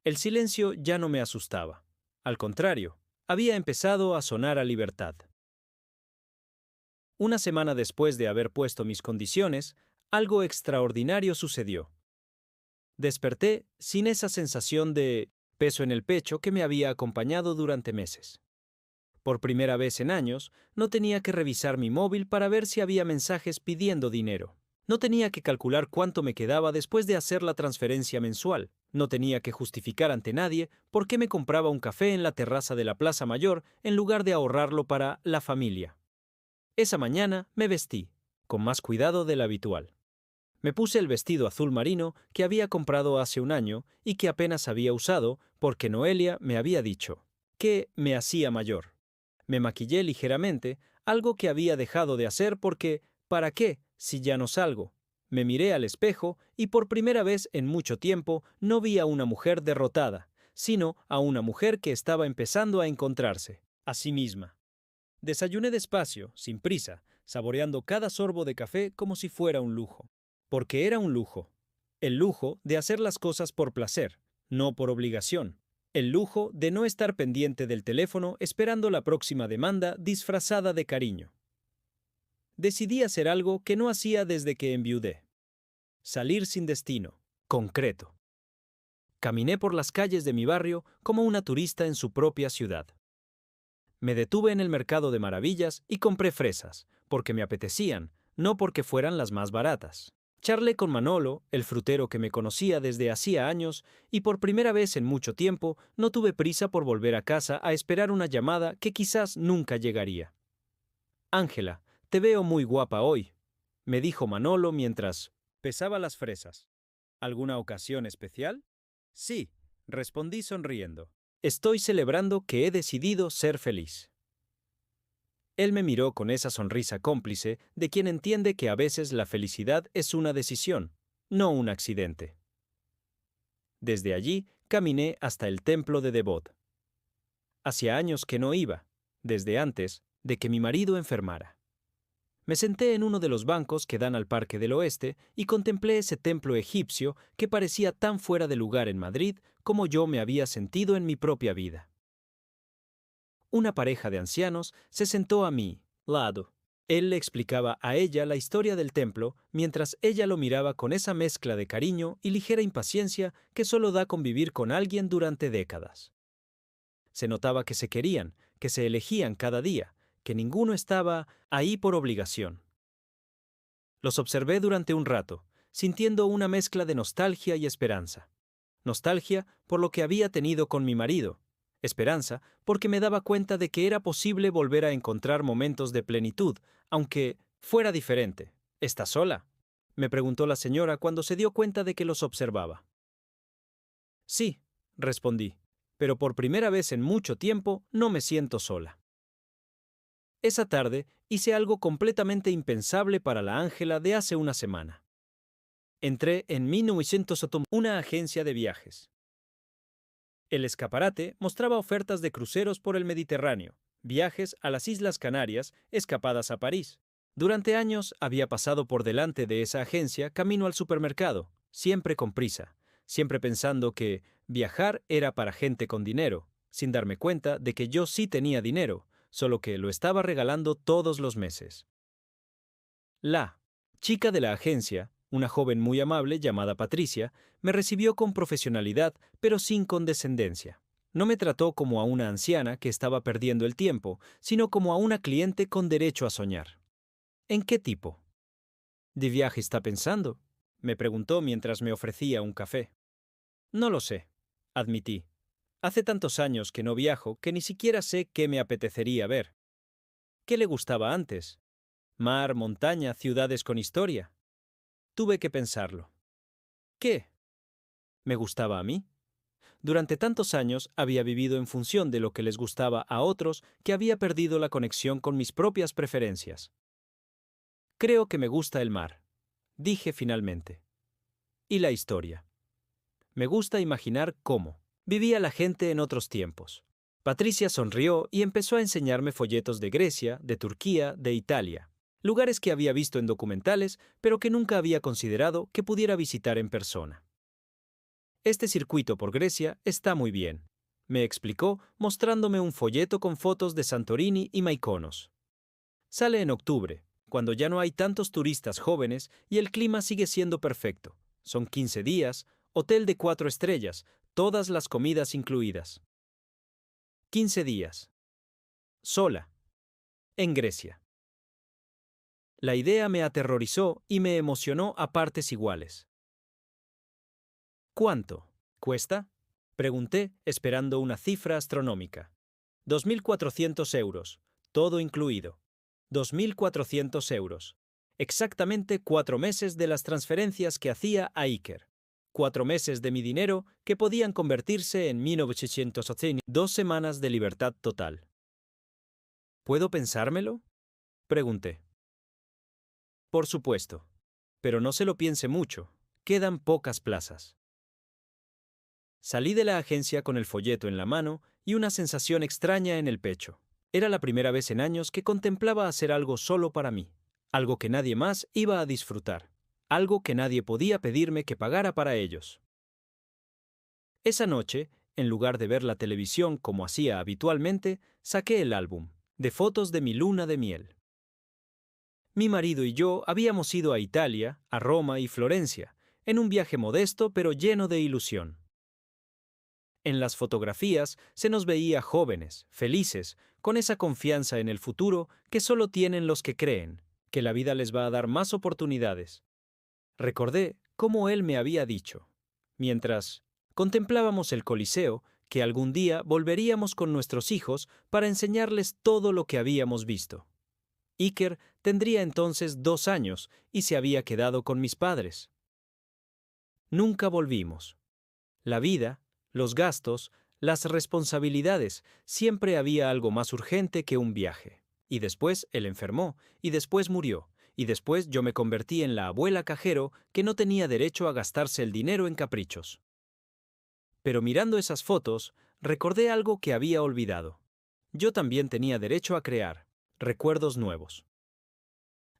A: El silencio ya no me asustaba. Al contrario, había empezado a sonar a libertad. Una semana después de haber puesto mis condiciones, algo extraordinario sucedió. Desperté sin esa sensación de peso en el pecho que me había acompañado durante meses. Por primera vez en años, no tenía que revisar mi móvil para ver si había mensajes pidiendo dinero. No tenía que calcular cuánto me quedaba después de hacer la transferencia mensual. No tenía que justificar ante nadie por qué me compraba un café en la terraza de la Plaza Mayor en lugar de ahorrarlo para la familia. Esa mañana me vestí, con más cuidado del habitual. Me puse el vestido azul marino que había comprado hace un año y que apenas había usado porque Noelia me había dicho que me hacía mayor. Me maquillé ligeramente, algo que había dejado de hacer porque, ¿para qué, si ya no salgo? Me miré al espejo y por primera vez en mucho tiempo no vi a una mujer derrotada, sino a una mujer que estaba empezando a encontrarse, a sí misma. Desayuné despacio, sin prisa, saboreando cada sorbo de café como si fuera un lujo. Porque era un lujo. El lujo de hacer las cosas por placer, no por obligación. El lujo de no estar pendiente del teléfono esperando la próxima demanda disfrazada de cariño. Decidí hacer algo que no hacía desde que enviudé. Salir sin destino, concreto. Caminé por las calles de mi barrio como una turista en su propia ciudad. Me detuve en el mercado de maravillas y compré fresas, porque me apetecían, no porque fueran las más baratas. Charlé con Manolo, el frutero que me conocía desde hacía años, y por primera vez en mucho tiempo no tuve prisa por volver a casa a esperar una llamada que quizás nunca llegaría. Ángela, te veo muy guapa hoy, me dijo Manolo mientras pesaba las fresas. ¿Alguna ocasión especial? Sí, respondí sonriendo. Estoy celebrando que he decidido ser feliz. Él me miró con esa sonrisa cómplice de quien entiende que a veces la felicidad es una decisión, no un accidente. Desde allí caminé hasta el templo de Devot. Hacía años que no iba, desde antes de que mi marido enfermara. Me senté en uno de los bancos que dan al Parque del Oeste y contemplé ese templo egipcio que parecía tan fuera de lugar en Madrid como yo me había sentido en mi propia vida. Una pareja de ancianos se sentó a mi lado. Él le explicaba a ella la historia del templo mientras ella lo miraba con esa mezcla de cariño y ligera impaciencia que solo da convivir con alguien durante décadas. Se notaba que se querían, que se elegían cada día, que ninguno estaba ahí por obligación. Los observé durante un rato, sintiendo una mezcla de nostalgia y esperanza. Nostalgia por lo que había tenido con mi marido. Esperanza porque me daba cuenta de que era posible volver a encontrar momentos de plenitud, aunque fuera diferente. ¿Estás sola?, me preguntó la señora cuando se dio cuenta de que los observaba. Sí, respondí, pero por primera vez en mucho tiempo no me siento sola. Esa tarde hice algo completamente impensable para la Ángela de hace una semana. Entré en 1900 una agencia de viajes. El escaparate mostraba ofertas de cruceros por el Mediterráneo, viajes a las Islas Canarias, escapadas a París. Durante años había pasado por delante de esa agencia camino al supermercado, siempre con prisa, siempre pensando que viajar era para gente con dinero, sin darme cuenta de que yo sí tenía dinero, solo que lo estaba regalando todos los meses. La chica de la agencia, una joven muy amable llamada Patricia, me recibió con profesionalidad, pero sin condescendencia. No me trató como a una anciana que estaba perdiendo el tiempo, sino como a una cliente con derecho a soñar. ¿En qué tipo de viaje está pensando?, me preguntó mientras me ofrecía un café. No lo sé, admití. Hace tantos años que no viajo que ni siquiera sé qué me apetecería ver. ¿Qué le gustaba antes? Mar, montaña, ciudades con historia. Tuve que pensarlo. ¿Qué me gustaba a mí? Durante tantos años había vivido en función de lo que les gustaba a otros que había perdido la conexión con mis propias preferencias. Creo que me gusta el mar, dije finalmente. Y la historia. Me gusta imaginar cómo vivía la gente en otros tiempos. Patricia sonrió y empezó a enseñarme folletos de Grecia, de Turquía, de Italia, lugares que había visto en documentales, pero que nunca había considerado que pudiera visitar en persona. Este circuito por Grecia está muy bien, me explicó, mostrándome un folleto con fotos de Santorini y Mykonos. Sale en octubre, cuando ya no hay tantos turistas jóvenes y el clima sigue siendo perfecto. Son 15 días, hotel de 4 estrellas, todas las comidas incluidas. 15 días. Sola. En Grecia. La idea me aterrorizó y me emocionó a partes iguales. ¿Cuánto cuesta?, pregunté, esperando una cifra astronómica. 2.400 euros, todo incluido. 2.400 euros. Exactamente 4 meses de las transferencias que hacía a Iker. 4 meses de mi dinero que podían convertirse en 1900, 2 semanas de libertad total. ¿Puedo pensármelo?, pregunté. Por supuesto. Pero no se lo piense mucho. Quedan pocas plazas. Salí de la agencia con el folleto en la mano y una sensación extraña en el pecho. Era la primera vez en años que contemplaba hacer algo solo para mí, algo que nadie más iba a disfrutar, algo que nadie podía pedirme que pagara para ellos. Esa noche, en lugar de ver la televisión como hacía habitualmente, saqué el álbum de fotos de mi luna de miel. Mi marido y yo habíamos ido a Italia, a Roma y Florencia, en un viaje modesto pero lleno de ilusión. En las fotografías se nos veía jóvenes, felices, con esa confianza en el futuro que solo tienen los que creen, que la vida les va a dar más oportunidades. Recordé cómo él me había dicho, mientras contemplábamos el Coliseo, que algún día volveríamos con nuestros hijos para enseñarles todo lo que habíamos visto. Iker tendría entonces 2 años y se había quedado con mis padres. Nunca volvimos. La vida, los gastos, las responsabilidades, siempre había algo más urgente que un viaje. Y después él enfermó, y después murió, y después yo me convertí en la abuela cajero que no tenía derecho a gastarse el dinero en caprichos. Pero mirando esas fotos, recordé algo que había olvidado. Yo también tenía derecho a crear recuerdos nuevos.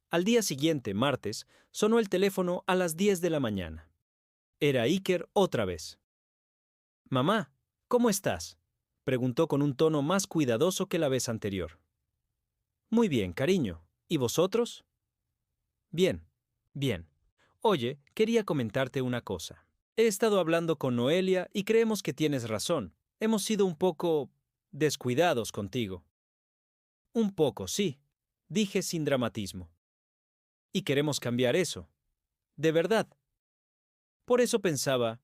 A: Al día siguiente, martes, sonó el teléfono a las 10 de la mañana. Era Iker otra vez. «Mamá, ¿cómo estás?», preguntó con un tono más cuidadoso que la vez anterior. «Muy bien, cariño. ¿Y vosotros?». «Bien, bien. Oye, quería comentarte una cosa. He estado hablando con Noelia y creemos que tienes razón. Hemos sido un poco descuidados contigo». «Un poco, sí», dije sin dramatismo. «Y queremos cambiar eso. De verdad. Por eso pensaba,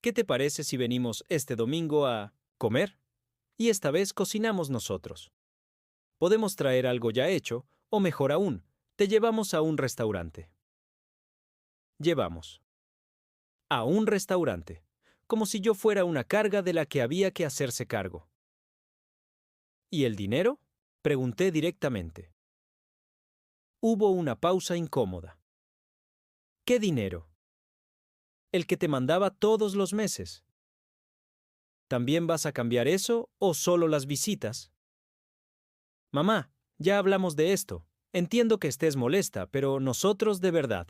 A: ¿qué te parece si venimos este domingo a comer? Y esta vez cocinamos nosotros. Podemos traer algo ya hecho, o mejor aún, te llevamos a un restaurante». Llevamos. A un restaurante. como si yo fuera una carga de la que había que hacerse cargo. ¿Y el dinero?, pregunté directamente. Hubo una pausa incómoda. ¿Qué dinero? El que te mandaba todos los meses. ¿También vas a cambiar eso o solo las visitas? Mamá, ya hablamos de esto. Entiendo que estés molesta, pero nosotros de verdad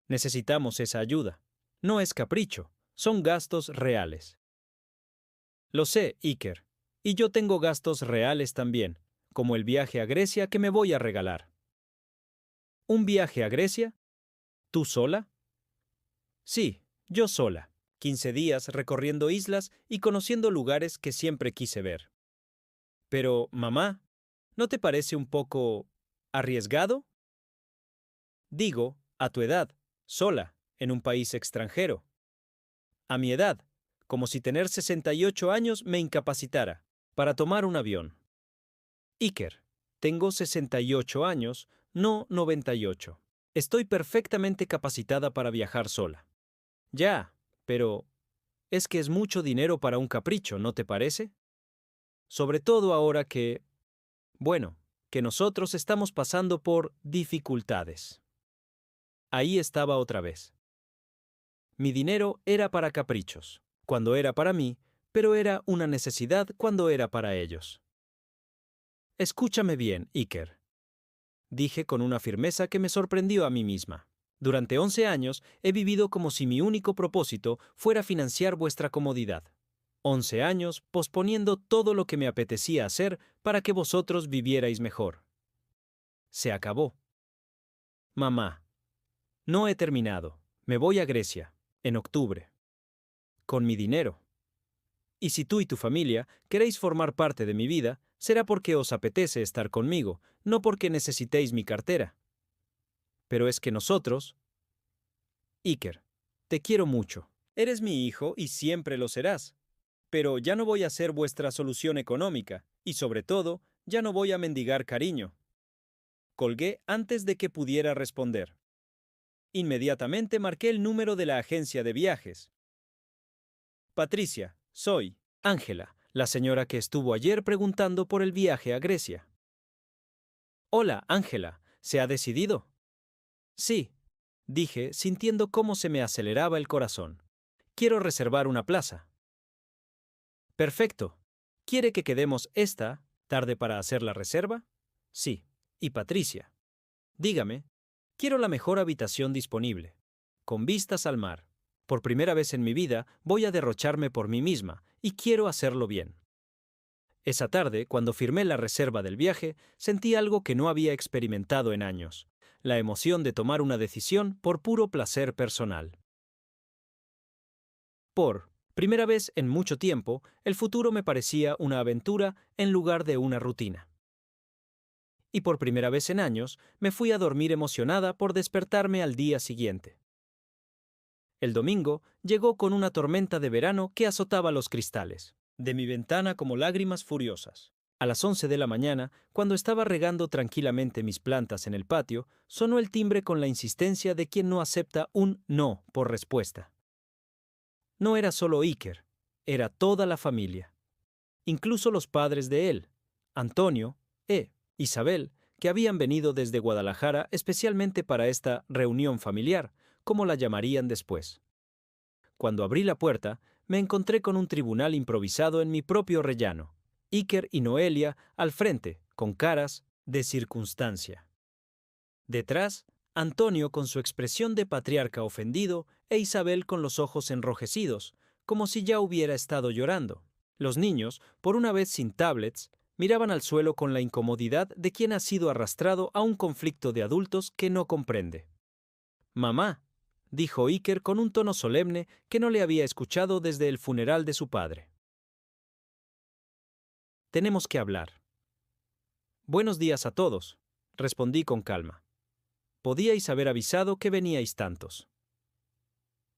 A: necesitamos esa ayuda. No es capricho, son gastos reales. Lo sé, Iker. Y yo tengo gastos reales también, como el viaje a Grecia que me voy a regalar. ¿Un viaje a Grecia? ¿Tú sola? Sí, yo sola. 15 días recorriendo islas y conociendo lugares que siempre quise ver. Pero, mamá, ¿no te parece un poco arriesgado? Digo, a tu edad, sola, en un país extranjero. A mi edad, como si tener 68 años me incapacitara para tomar un avión. Iker, tengo 68 años, no 98. Estoy perfectamente capacitada para viajar sola. Ya, pero es que es mucho dinero para un capricho, ¿no te parece? Sobre todo ahora que, bueno, que nosotros estamos pasando por dificultades. Ahí estaba otra vez. Mi dinero era para caprichos, cuando era para mí, pero era una necesidad cuando era para ellos. Escúchame bien, Iker, dije con una firmeza que me sorprendió a mí misma. Durante 11 años he vivido como si mi único propósito fuera financiar vuestra comodidad. 11 años posponiendo todo lo que me apetecía hacer para que vosotros vivierais mejor. Se acabó. Mamá, no he terminado. Me voy a Grecia, en octubre. Con mi dinero. Y si tú y tu familia queréis formar parte de mi vida, será porque os apetece estar conmigo, no porque necesitéis mi cartera. Pero es que nosotros... Iker, te quiero mucho. Eres mi hijo y siempre lo serás. Pero ya no voy a ser vuestra solución económica, y sobre todo, ya no voy a mendigar cariño. Colgué antes de que pudiera responder. Inmediatamente marqué el número de la agencia de viajes. Patricia, soy Ángela, la señora que estuvo ayer preguntando por el viaje a Grecia. Hola, Ángela, ¿se ha decidido? Sí, dije, sintiendo cómo se me aceleraba el corazón. Quiero reservar una plaza. Perfecto. ¿Quiere que quedemos esta tarde para hacer la reserva? Sí. Y Patricia. Dígame. Quiero la mejor habitación disponible, con vistas al mar. Por primera vez en mi vida voy a derrocharme por mí misma, y quiero hacerlo bien. Esa tarde, cuando firmé la reserva del viaje, sentí algo que no había experimentado en años: la emoción de tomar una decisión por puro placer personal. Por primera vez en mucho tiempo, el futuro me parecía una aventura en lugar de una rutina. Y por primera vez en años, me fui a dormir emocionada por despertarme al día siguiente. El domingo llegó con una tormenta de verano que azotaba los cristales de mi ventana como lágrimas furiosas. A las 11 de la mañana, cuando estaba regando tranquilamente mis plantas en el patio, sonó el timbre con la insistencia de quien no acepta un no por respuesta. No era solo Iker, era toda la familia. Incluso los padres de él, Antonio e Isabel, que habían venido desde Guadalajara especialmente para esta reunión familiar, como la llamarían después. Cuando abrí la puerta, me encontré con un tribunal improvisado en mi propio rellano, Iker y Noelia al frente, con caras de circunstancia. Detrás, Antonio con su expresión de patriarca ofendido e Isabel con los ojos enrojecidos, como si ya hubiera estado llorando. Los niños, por una vez sin tablets, miraban al suelo con la incomodidad de quien ha sido arrastrado a un conflicto de adultos que no comprende. «Mamá», dijo Iker con un tono solemne que no le había escuchado desde el funeral de su padre. «Tenemos que hablar». «Buenos días a todos», respondí con calma. Podíais haber avisado que veníais tantos.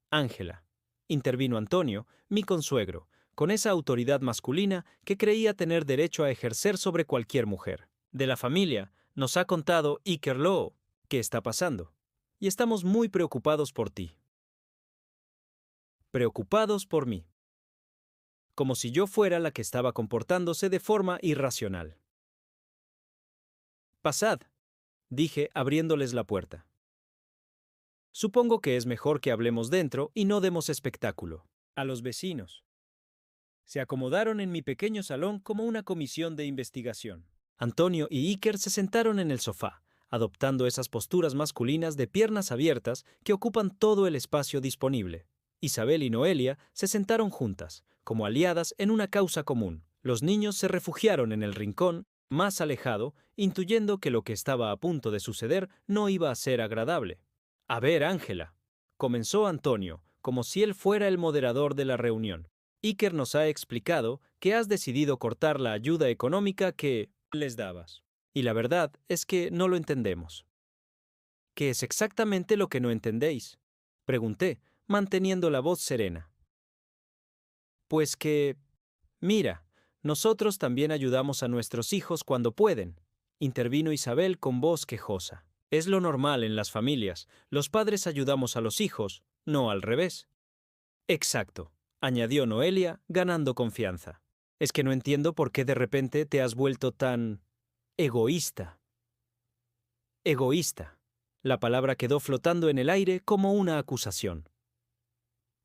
A: Ángela, intervino Antonio, mi consuegro, con esa autoridad masculina que creía tener derecho a ejercer sobre cualquier mujer. De la familia, nos ha contado Iker Loo qué está pasando, y estamos muy preocupados por ti. preocupados por mí. Como si yo fuera la que estaba comportándose de forma irracional. Pasad, dije abriéndoles la puerta. Supongo que es mejor que hablemos dentro y no demos espectáculo. A los vecinos. Se acomodaron en mi pequeño salón como una comisión de investigación. Antonio y Iker se sentaron en el sofá, adoptando esas posturas masculinas de piernas abiertas que ocupan todo el espacio disponible. Isabel y Noelia se sentaron juntas, como aliadas en una causa común. Los niños se refugiaron en el rincón, más alejado, intuyendo que lo que estaba a punto de suceder no iba a ser agradable. A ver, Ángela, comenzó Antonio, como si él fuera el moderador de la reunión. Iker nos ha explicado que has decidido cortar la ayuda económica que les dabas. Y la verdad es que no lo entendemos. ¿Qué es exactamente lo que no entendéis? Pregunté, manteniendo la voz serena. Pues que... Mira, nosotros también ayudamos a nuestros hijos cuando pueden, intervino Isabel con voz quejosa. Es lo normal en las familias. Los padres ayudamos a los hijos, no al revés. Exacto, añadió Noelia, ganando confianza. Es que no entiendo por qué de repente te has vuelto tan... egoísta. Egoísta. La palabra quedó flotando en el aire como una acusación.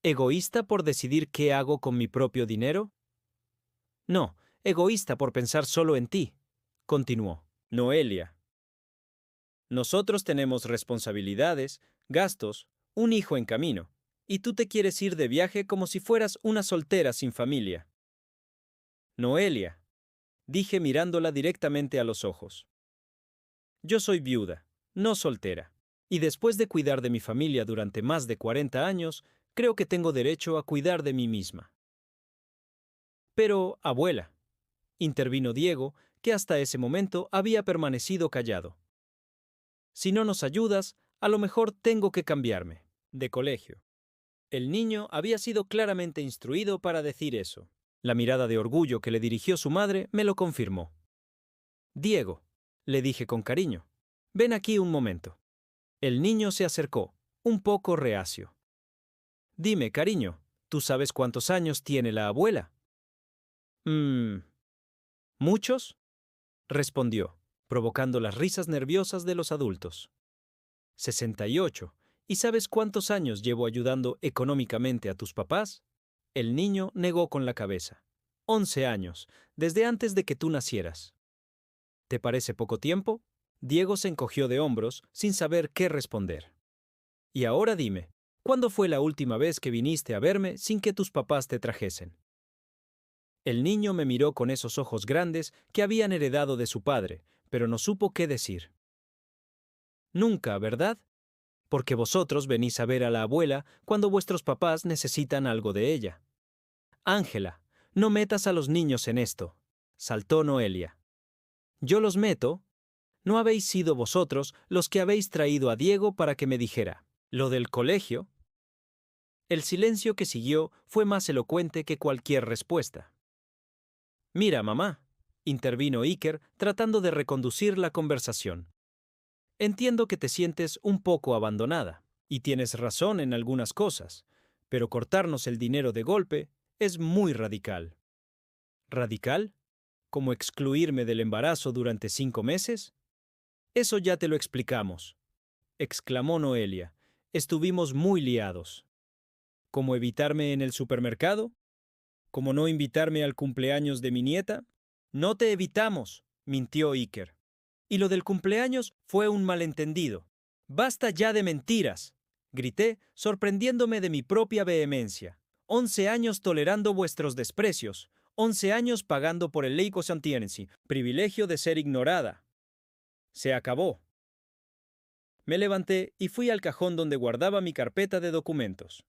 A: ¿Egoísta por decidir qué hago con mi propio dinero? No, egoísta por pensar solo en ti, continuó. Noelia. Nosotros tenemos responsabilidades, gastos, un hijo en camino, y tú te quieres ir de viaje como si fueras una soltera sin familia. Noelia, dije mirándola directamente a los ojos. Yo soy viuda, no soltera, y después de cuidar de mi familia durante más de 40 años, creo que tengo derecho a cuidar de mí misma. Pero, abuela, intervino Diego, que hasta ese momento había permanecido callado. Si no nos ayudas, a lo mejor tengo que cambiarme de colegio. El niño había sido claramente instruido para decir eso. La mirada de orgullo que le dirigió su madre me lo confirmó. Diego, le dije con cariño, ven aquí un momento. El niño se acercó, un poco reacio. Dime, cariño, ¿tú sabes cuántos años tiene la abuela? ¿Muchos? Respondió, provocando las risas nerviosas de los adultos. 68. ¿Y sabes cuántos años llevo ayudando económicamente a tus papás? El niño negó con la cabeza. 11 años, desde antes de que tú nacieras. ¿Te parece poco tiempo? Diego se encogió de hombros, sin saber qué responder. Y ahora dime, ¿cuándo fue la última vez que viniste a verme sin que tus papás te trajesen? El niño me miró con esos ojos grandes que habían heredado de su padre, pero no supo qué decir. Nunca, ¿verdad? Porque vosotros venís a ver a la abuela cuando vuestros papás necesitan algo de ella. Ángela, no metas a los niños en esto, saltó Noelia. Yo los meto. ¿No habéis sido vosotros los que habéis traído a Diego para que me dijera lo del colegio? El silencio que siguió fue más elocuente que cualquier respuesta. Mira, mamá, intervino Iker tratando de reconducir la conversación. Entiendo que te sientes un poco abandonada, y tienes razón en algunas cosas, pero cortarnos el dinero de golpe es muy radical. ¿Radical? ¿Como excluirme del embarazo durante 5 meses? Eso ya te lo explicamos, exclamó Noelia. Estuvimos muy liados. ¿Cómo evitarme en el supermercado? ¿Cómo no invitarme al cumpleaños de mi nieta? No te evitamos, mintió Iker. Y lo del cumpleaños fue un malentendido. ¡Basta ya de mentiras!, grité, sorprendiéndome de mi propia vehemencia. 11 años tolerando vuestros desprecios. 11 años pagando por el Leukosantiensi, privilegio de ser ignorada. Se acabó. Me levanté y fui al cajón donde guardaba mi carpeta de documentos.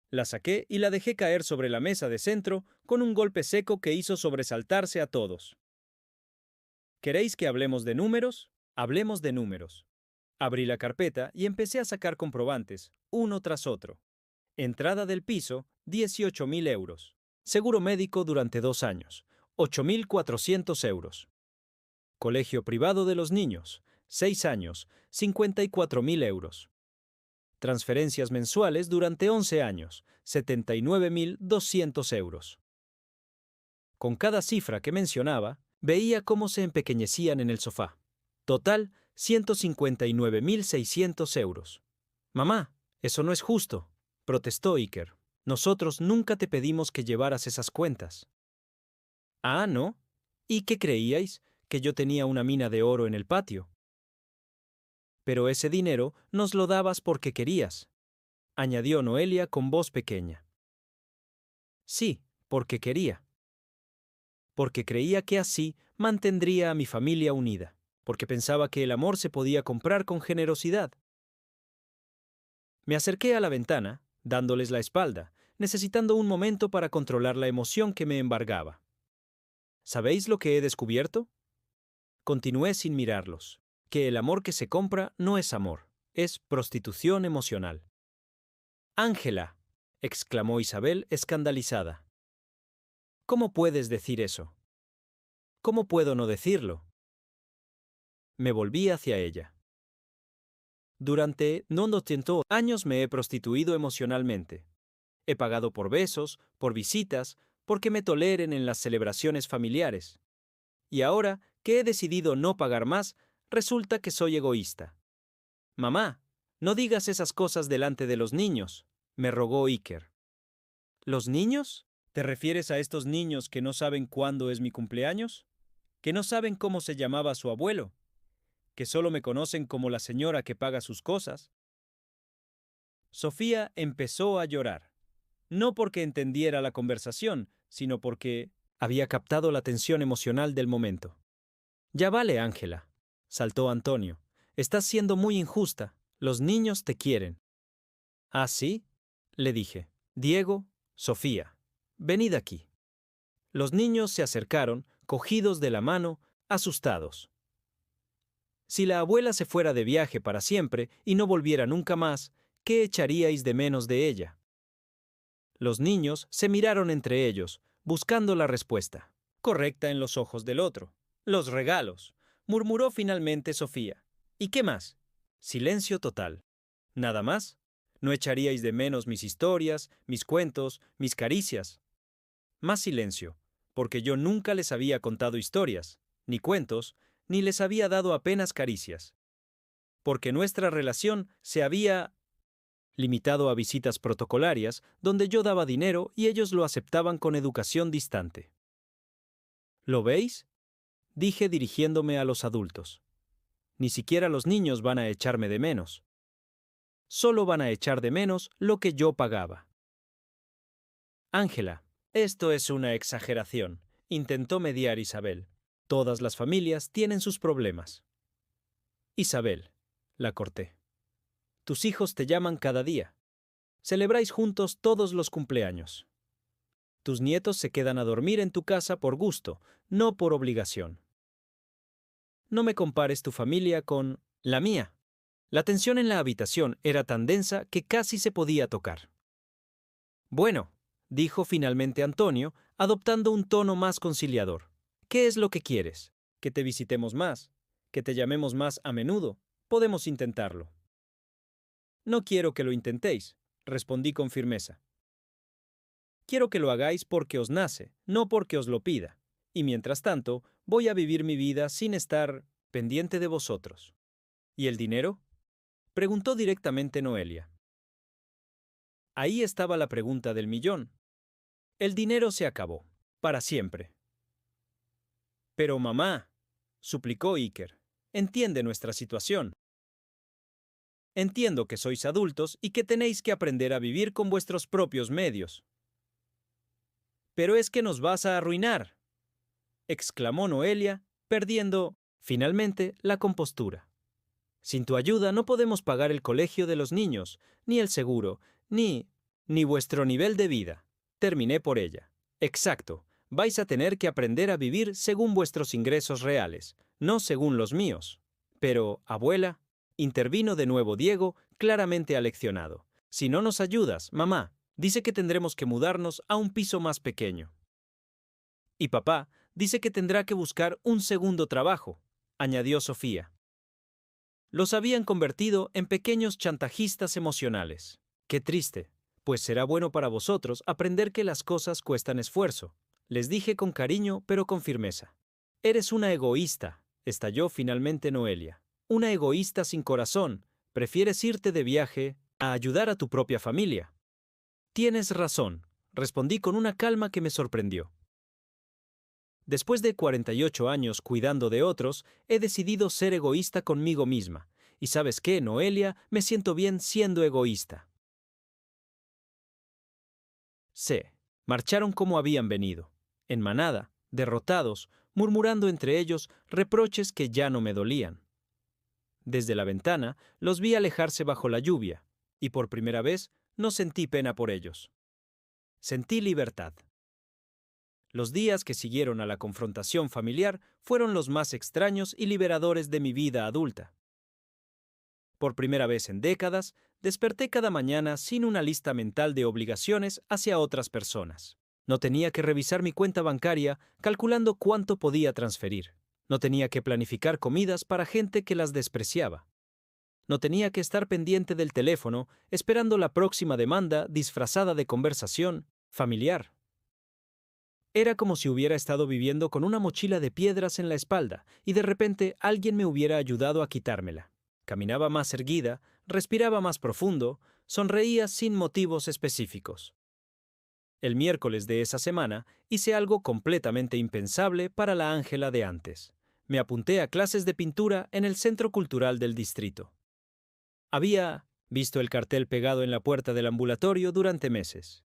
A: La saqué y la dejé caer sobre la mesa de centro con un golpe seco que hizo sobresaltarse a todos. ¿Queréis que hablemos de números? Hablemos de números. Abrí la carpeta y empecé a sacar comprobantes, uno tras otro. Entrada del piso, 18.000 euros. Seguro médico durante 2 años, 8.400 euros. Colegio privado de los niños, 6 años, 54.000 euros. Transferencias mensuales durante 11 años, 79.200 euros. Con cada cifra que mencionaba, veía cómo se empequeñecían en el sofá. Total, 159.600 euros. Mamá, eso no es justo, protestó Iker. Nosotros nunca te pedimos que llevaras esas cuentas. Ah, ¿no? ¿Y qué creíais? ¿Que yo tenía una mina de oro en el patio? Pero ese dinero nos lo dabas porque querías, añadió Noelia con voz pequeña. Sí, porque quería. Porque creía que así mantendría a mi familia unida, porque pensaba que el amor se podía comprar con generosidad. Me acerqué a la ventana, dándoles la espalda, necesitando un momento para controlar la emoción que me embargaba. ¿Sabéis lo que he descubierto? Continué sin mirarlos, que el amor que se compra no es amor, es prostitución emocional. Ángela, exclamó Isabel escandalizada. ¿Cómo puedes decir eso? ¿Cómo puedo no decirlo? Me volví hacia ella. Durante 200 años me he prostituido emocionalmente. He pagado por besos, por visitas, porque me toleren en las celebraciones familiares. Y ahora que he decidido no pagar más, resulta que soy egoísta. Mamá, no digas esas cosas delante de los niños, me rogó Iker. ¿Los niños? ¿Te refieres a estos niños que no saben cuándo es mi cumpleaños? ¿Que no saben cómo se llamaba su abuelo? ¿Que solo me conocen como la señora que paga sus cosas? Sofía empezó a llorar. No porque entendiera la conversación, sino porque había captado la tensión emocional del momento. Ya vale, Ángela, saltó Antonio. Estás siendo muy injusta. Los niños te quieren. ¿Ah, sí? Le dije. Diego, Sofía, venid aquí. Los niños se acercaron, cogidos de la mano, asustados. Si la abuela se fuera de viaje para siempre y no volviera nunca más, ¿qué echaríais de menos de ella? Los niños se miraron entre ellos, buscando la respuesta, correcta en los ojos del otro. Los regalos, murmuró finalmente Sofía. ¿Y qué más? Silencio total. ¿Nada más? ¿No echaríais de menos mis historias, mis cuentos, mis caricias? Más silencio, porque yo nunca les había contado historias, ni cuentos, ni les había dado apenas caricias. Porque nuestra relación se había limitado a visitas protocolarias, donde yo daba dinero y ellos lo aceptaban con educación distante. ¿Lo veis? Dije dirigiéndome a los adultos. Ni siquiera los niños van a echarme de menos. Solo van a echar de menos lo que yo pagaba. Ángela, esto es una exageración, intentó mediar Isabel. Todas las familias tienen sus problemas. Isabel, la corté. Tus hijos te llaman cada día. Celebráis juntos todos los cumpleaños. Tus nietos se quedan a dormir en tu casa por gusto, no por obligación. No me compares tu familia con la mía. La tensión en la habitación era tan densa que casi se podía tocar. Bueno, dijo finalmente Antonio, adoptando un tono más conciliador. ¿Qué es lo que quieres? ¿Que te visitemos más? ¿Que te llamemos más a menudo? Podemos intentarlo. No quiero que lo intentéis, respondí con firmeza. Quiero que lo hagáis porque os nace, no porque os lo pida. Y mientras tanto, voy a vivir mi vida sin estar pendiente de vosotros. ¿Y el dinero? Preguntó directamente Noelia. Ahí estaba la pregunta del millón. El dinero se acabó, para siempre. Pero mamá, suplicó Iker, entiende nuestra situación. Entiendo que sois adultos y que tenéis que aprender a vivir con vuestros propios medios. Pero es que nos vas a arruinar, exclamó Noelia, perdiendo, finalmente, la compostura. Sin tu ayuda no podemos pagar el colegio de los niños, ni el seguro, ni vuestro nivel de vida. Terminé por ella. Exacto, vais a tener que aprender a vivir según vuestros ingresos reales, no según los míos. Pero, abuela, intervino de nuevo Diego, claramente aleccionado. Si no nos ayudas, mamá, dice que tendremos que mudarnos a un piso más pequeño. Y papá dice que tendrá que buscar un segundo trabajo, añadió Sofía. Los habían convertido en pequeños chantajistas emocionales. Qué triste, Pues será bueno para vosotros aprender que las cosas cuestan esfuerzo. Les dije con cariño, pero con firmeza. Eres una egoísta, estalló finalmente Noelia. Una egoísta sin corazón. Prefieres irte de viaje a ayudar a tu propia familia. Tienes razón, respondí con una calma que me sorprendió. Después de 48 años cuidando de otros, he decidido ser egoísta conmigo misma. Y ¿sabes qué, Noelia? Me siento bien siendo egoísta. Marcharon como habían venido, en manada, derrotados, murmurando entre ellos reproches que ya no me dolían. Desde la ventana los vi alejarse bajo la lluvia, y por primera vez no sentí pena por ellos. Sentí libertad. Los días que siguieron a la confrontación familiar fueron los más extraños y liberadores de mi vida adulta. Por primera vez en décadas, desperté cada mañana sin una lista mental de obligaciones hacia otras personas. No tenía que revisar mi cuenta bancaria calculando cuánto podía transferir. No tenía que planificar comidas para gente que las despreciaba. No tenía que estar pendiente del teléfono esperando la próxima demanda disfrazada de conversación familiar. Era como si hubiera estado viviendo con una mochila de piedras en la espalda y de repente alguien me hubiera ayudado a quitármela. Caminaba más erguida, respiraba más profundo, sonreía sin motivos específicos. El miércoles de esa semana hice algo completamente impensable para la Ángela de antes. Me apunté a clases de pintura en el Centro Cultural del distrito. Había visto el cartel pegado en la puerta del ambulatorio durante meses.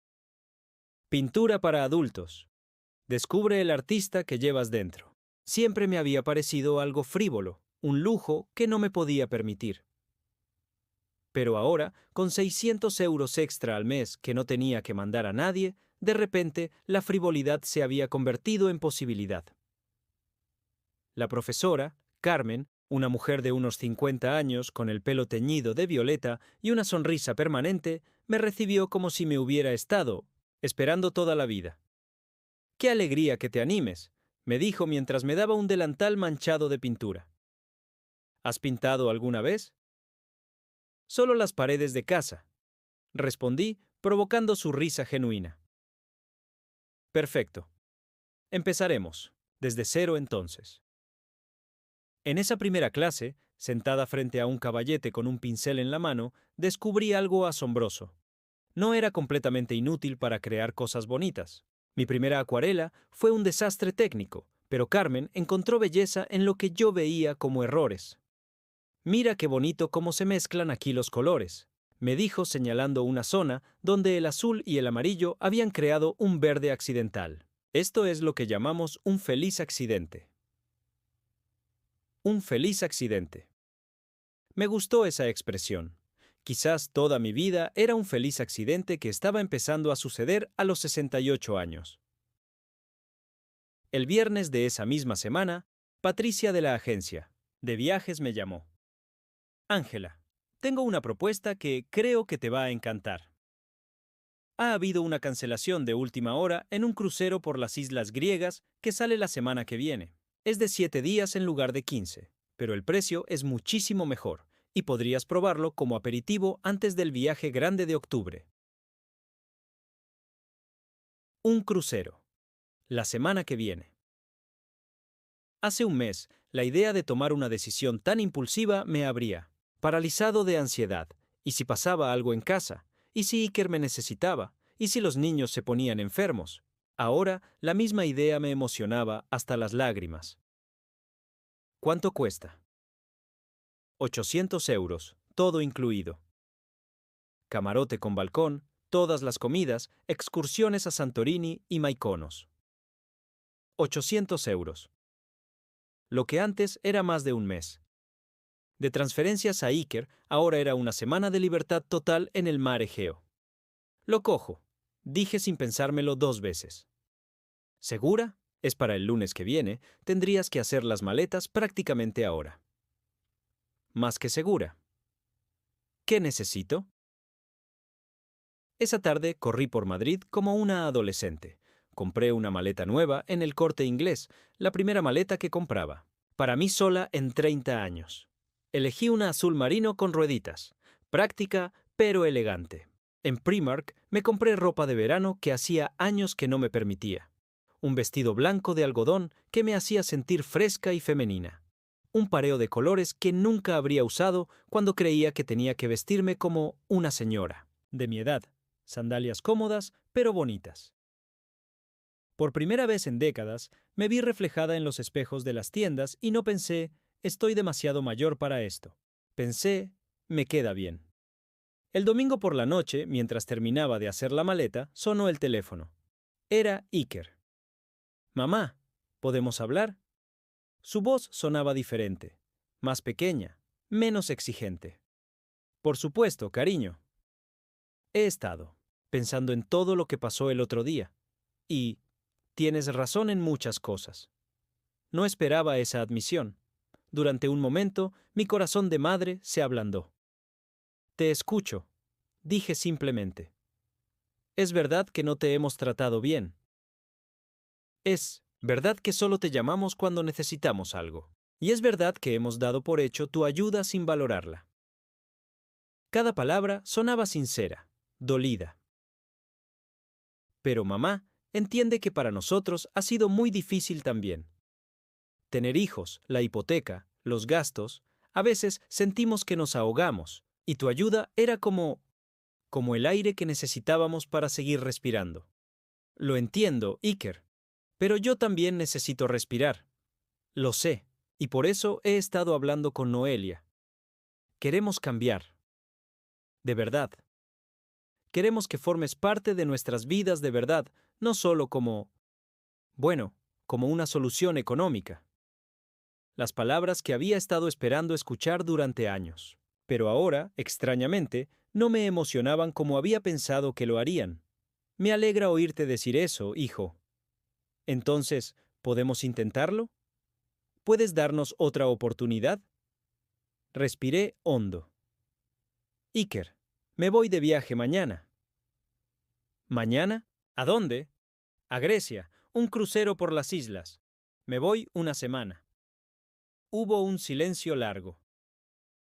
A: Pintura para adultos. Descubre el artista que llevas dentro. Siempre me había parecido algo frívolo, un lujo que no me podía permitir. Pero ahora, con 600 euros extra al mes que no tenía que mandar a nadie, de repente la frivolidad se había convertido en posibilidad. La profesora, Carmen, una mujer de unos 50 años con el pelo teñido de violeta y una sonrisa permanente, me recibió como si me hubiera estado esperando toda la vida. «¡Qué alegría que te animes!», me dijo mientras me daba un delantal manchado de pintura. «¿Has pintado alguna vez?» «Solo las paredes de casa», respondí, provocando su risa genuina. «Perfecto. Empezaremos, desde cero entonces». En esa primera clase, sentada frente a un caballete con un pincel en la mano, descubrí algo asombroso. No era completamente inútil para crear cosas bonitas. Mi primera acuarela fue un desastre técnico, pero Carmen encontró belleza en lo que yo veía como errores. «Mira qué bonito cómo se mezclan aquí los colores», me dijo señalando una zona donde el azul y el amarillo habían creado un verde accidental. Esto es lo que llamamos un feliz accidente. Un feliz accidente. Me gustó esa expresión. Quizás toda mi vida era un feliz accidente que estaba empezando a suceder a los 68 años. El viernes de esa misma semana, Patricia de la agencia de viajes me llamó. «Ángela, tengo una propuesta que creo que te va a encantar. Ha habido una cancelación de última hora en un crucero por las islas griegas que sale la semana que viene. Es de 7 días en lugar de 15, pero el precio es muchísimo mejor y podrías probarlo como aperitivo antes del viaje grande de octubre». Un crucero. La semana que viene. Hace un mes, la idea de tomar una decisión tan impulsiva me habría paralizado de ansiedad. ¿Y si pasaba algo en casa? ¿Y si Iker me necesitaba? ¿Y si los niños se ponían enfermos? Ahora, la misma idea me emocionaba hasta las lágrimas. ¿Cuánto cuesta? 800 euros, todo incluido. Camarote con balcón, todas las comidas, excursiones a Santorini y Mykonos. 800 euros. Lo que antes era más de un mes. De transferencias a Iker, ahora era una semana de libertad total en el mar Egeo. «Lo cojo», dije sin pensármelo 2 veces. «¿Segura? Es para el lunes que viene, tendrías que hacer las maletas prácticamente ahora». «Más que segura». «¿Qué necesito?» Esa tarde corrí por Madrid como una adolescente. Compré una maleta nueva en el Corte Inglés, la primera maleta que compraba. Para mí sola en 30 años. Elegí una azul marino con rueditas, práctica pero elegante. En Primark me compré ropa de verano que hacía años que no me permitía. Un vestido blanco de algodón que me hacía sentir fresca y femenina. Un pareo de colores que nunca habría usado cuando creía que tenía que vestirme como una señora, de mi edad. Sandalias cómodas, pero bonitas. Por primera vez en décadas, me vi reflejada en los espejos de las tiendas y no pensé, estoy demasiado mayor para esto. Pensé, me queda bien. El domingo por la noche, mientras terminaba de hacer la maleta, sonó el teléfono. Era Iker. Mamá, ¿podemos hablar? Su voz sonaba diferente, más pequeña, menos exigente. Por supuesto, cariño. He estado pensando en todo lo que pasó el otro día. Y tienes razón en muchas cosas. No esperaba esa admisión. Durante un momento, mi corazón de madre se ablandó. Te escucho, dije simplemente. Es verdad que no te hemos tratado bien. Es verdad que solo te llamamos cuando necesitamos algo. Y es verdad que hemos dado por hecho tu ayuda sin valorarla. Cada palabra sonaba sincera, dolida. Pero mamá entiende que para nosotros ha sido muy difícil también. Tener hijos, la hipoteca, los gastos, a veces sentimos que nos ahogamos, y tu ayuda era como el aire que necesitábamos para seguir respirando. Lo entiendo, Iker, pero yo también necesito respirar. Lo sé, y por eso he estado hablando con Noelia. Queremos cambiar. De verdad. Queremos que formes parte de nuestras vidas de verdad, no solo como una solución económica. Las palabras que había estado esperando escuchar durante años. Pero ahora, extrañamente, no me emocionaban como había pensado que lo harían. Me alegra oírte decir eso, hijo. Entonces, ¿podemos intentarlo? ¿Puedes darnos otra oportunidad? Respiré hondo. Iker, me voy de viaje mañana. ¿Mañana? ¿A dónde? A Grecia, un crucero por las islas. Me voy una semana. Hubo un silencio largo.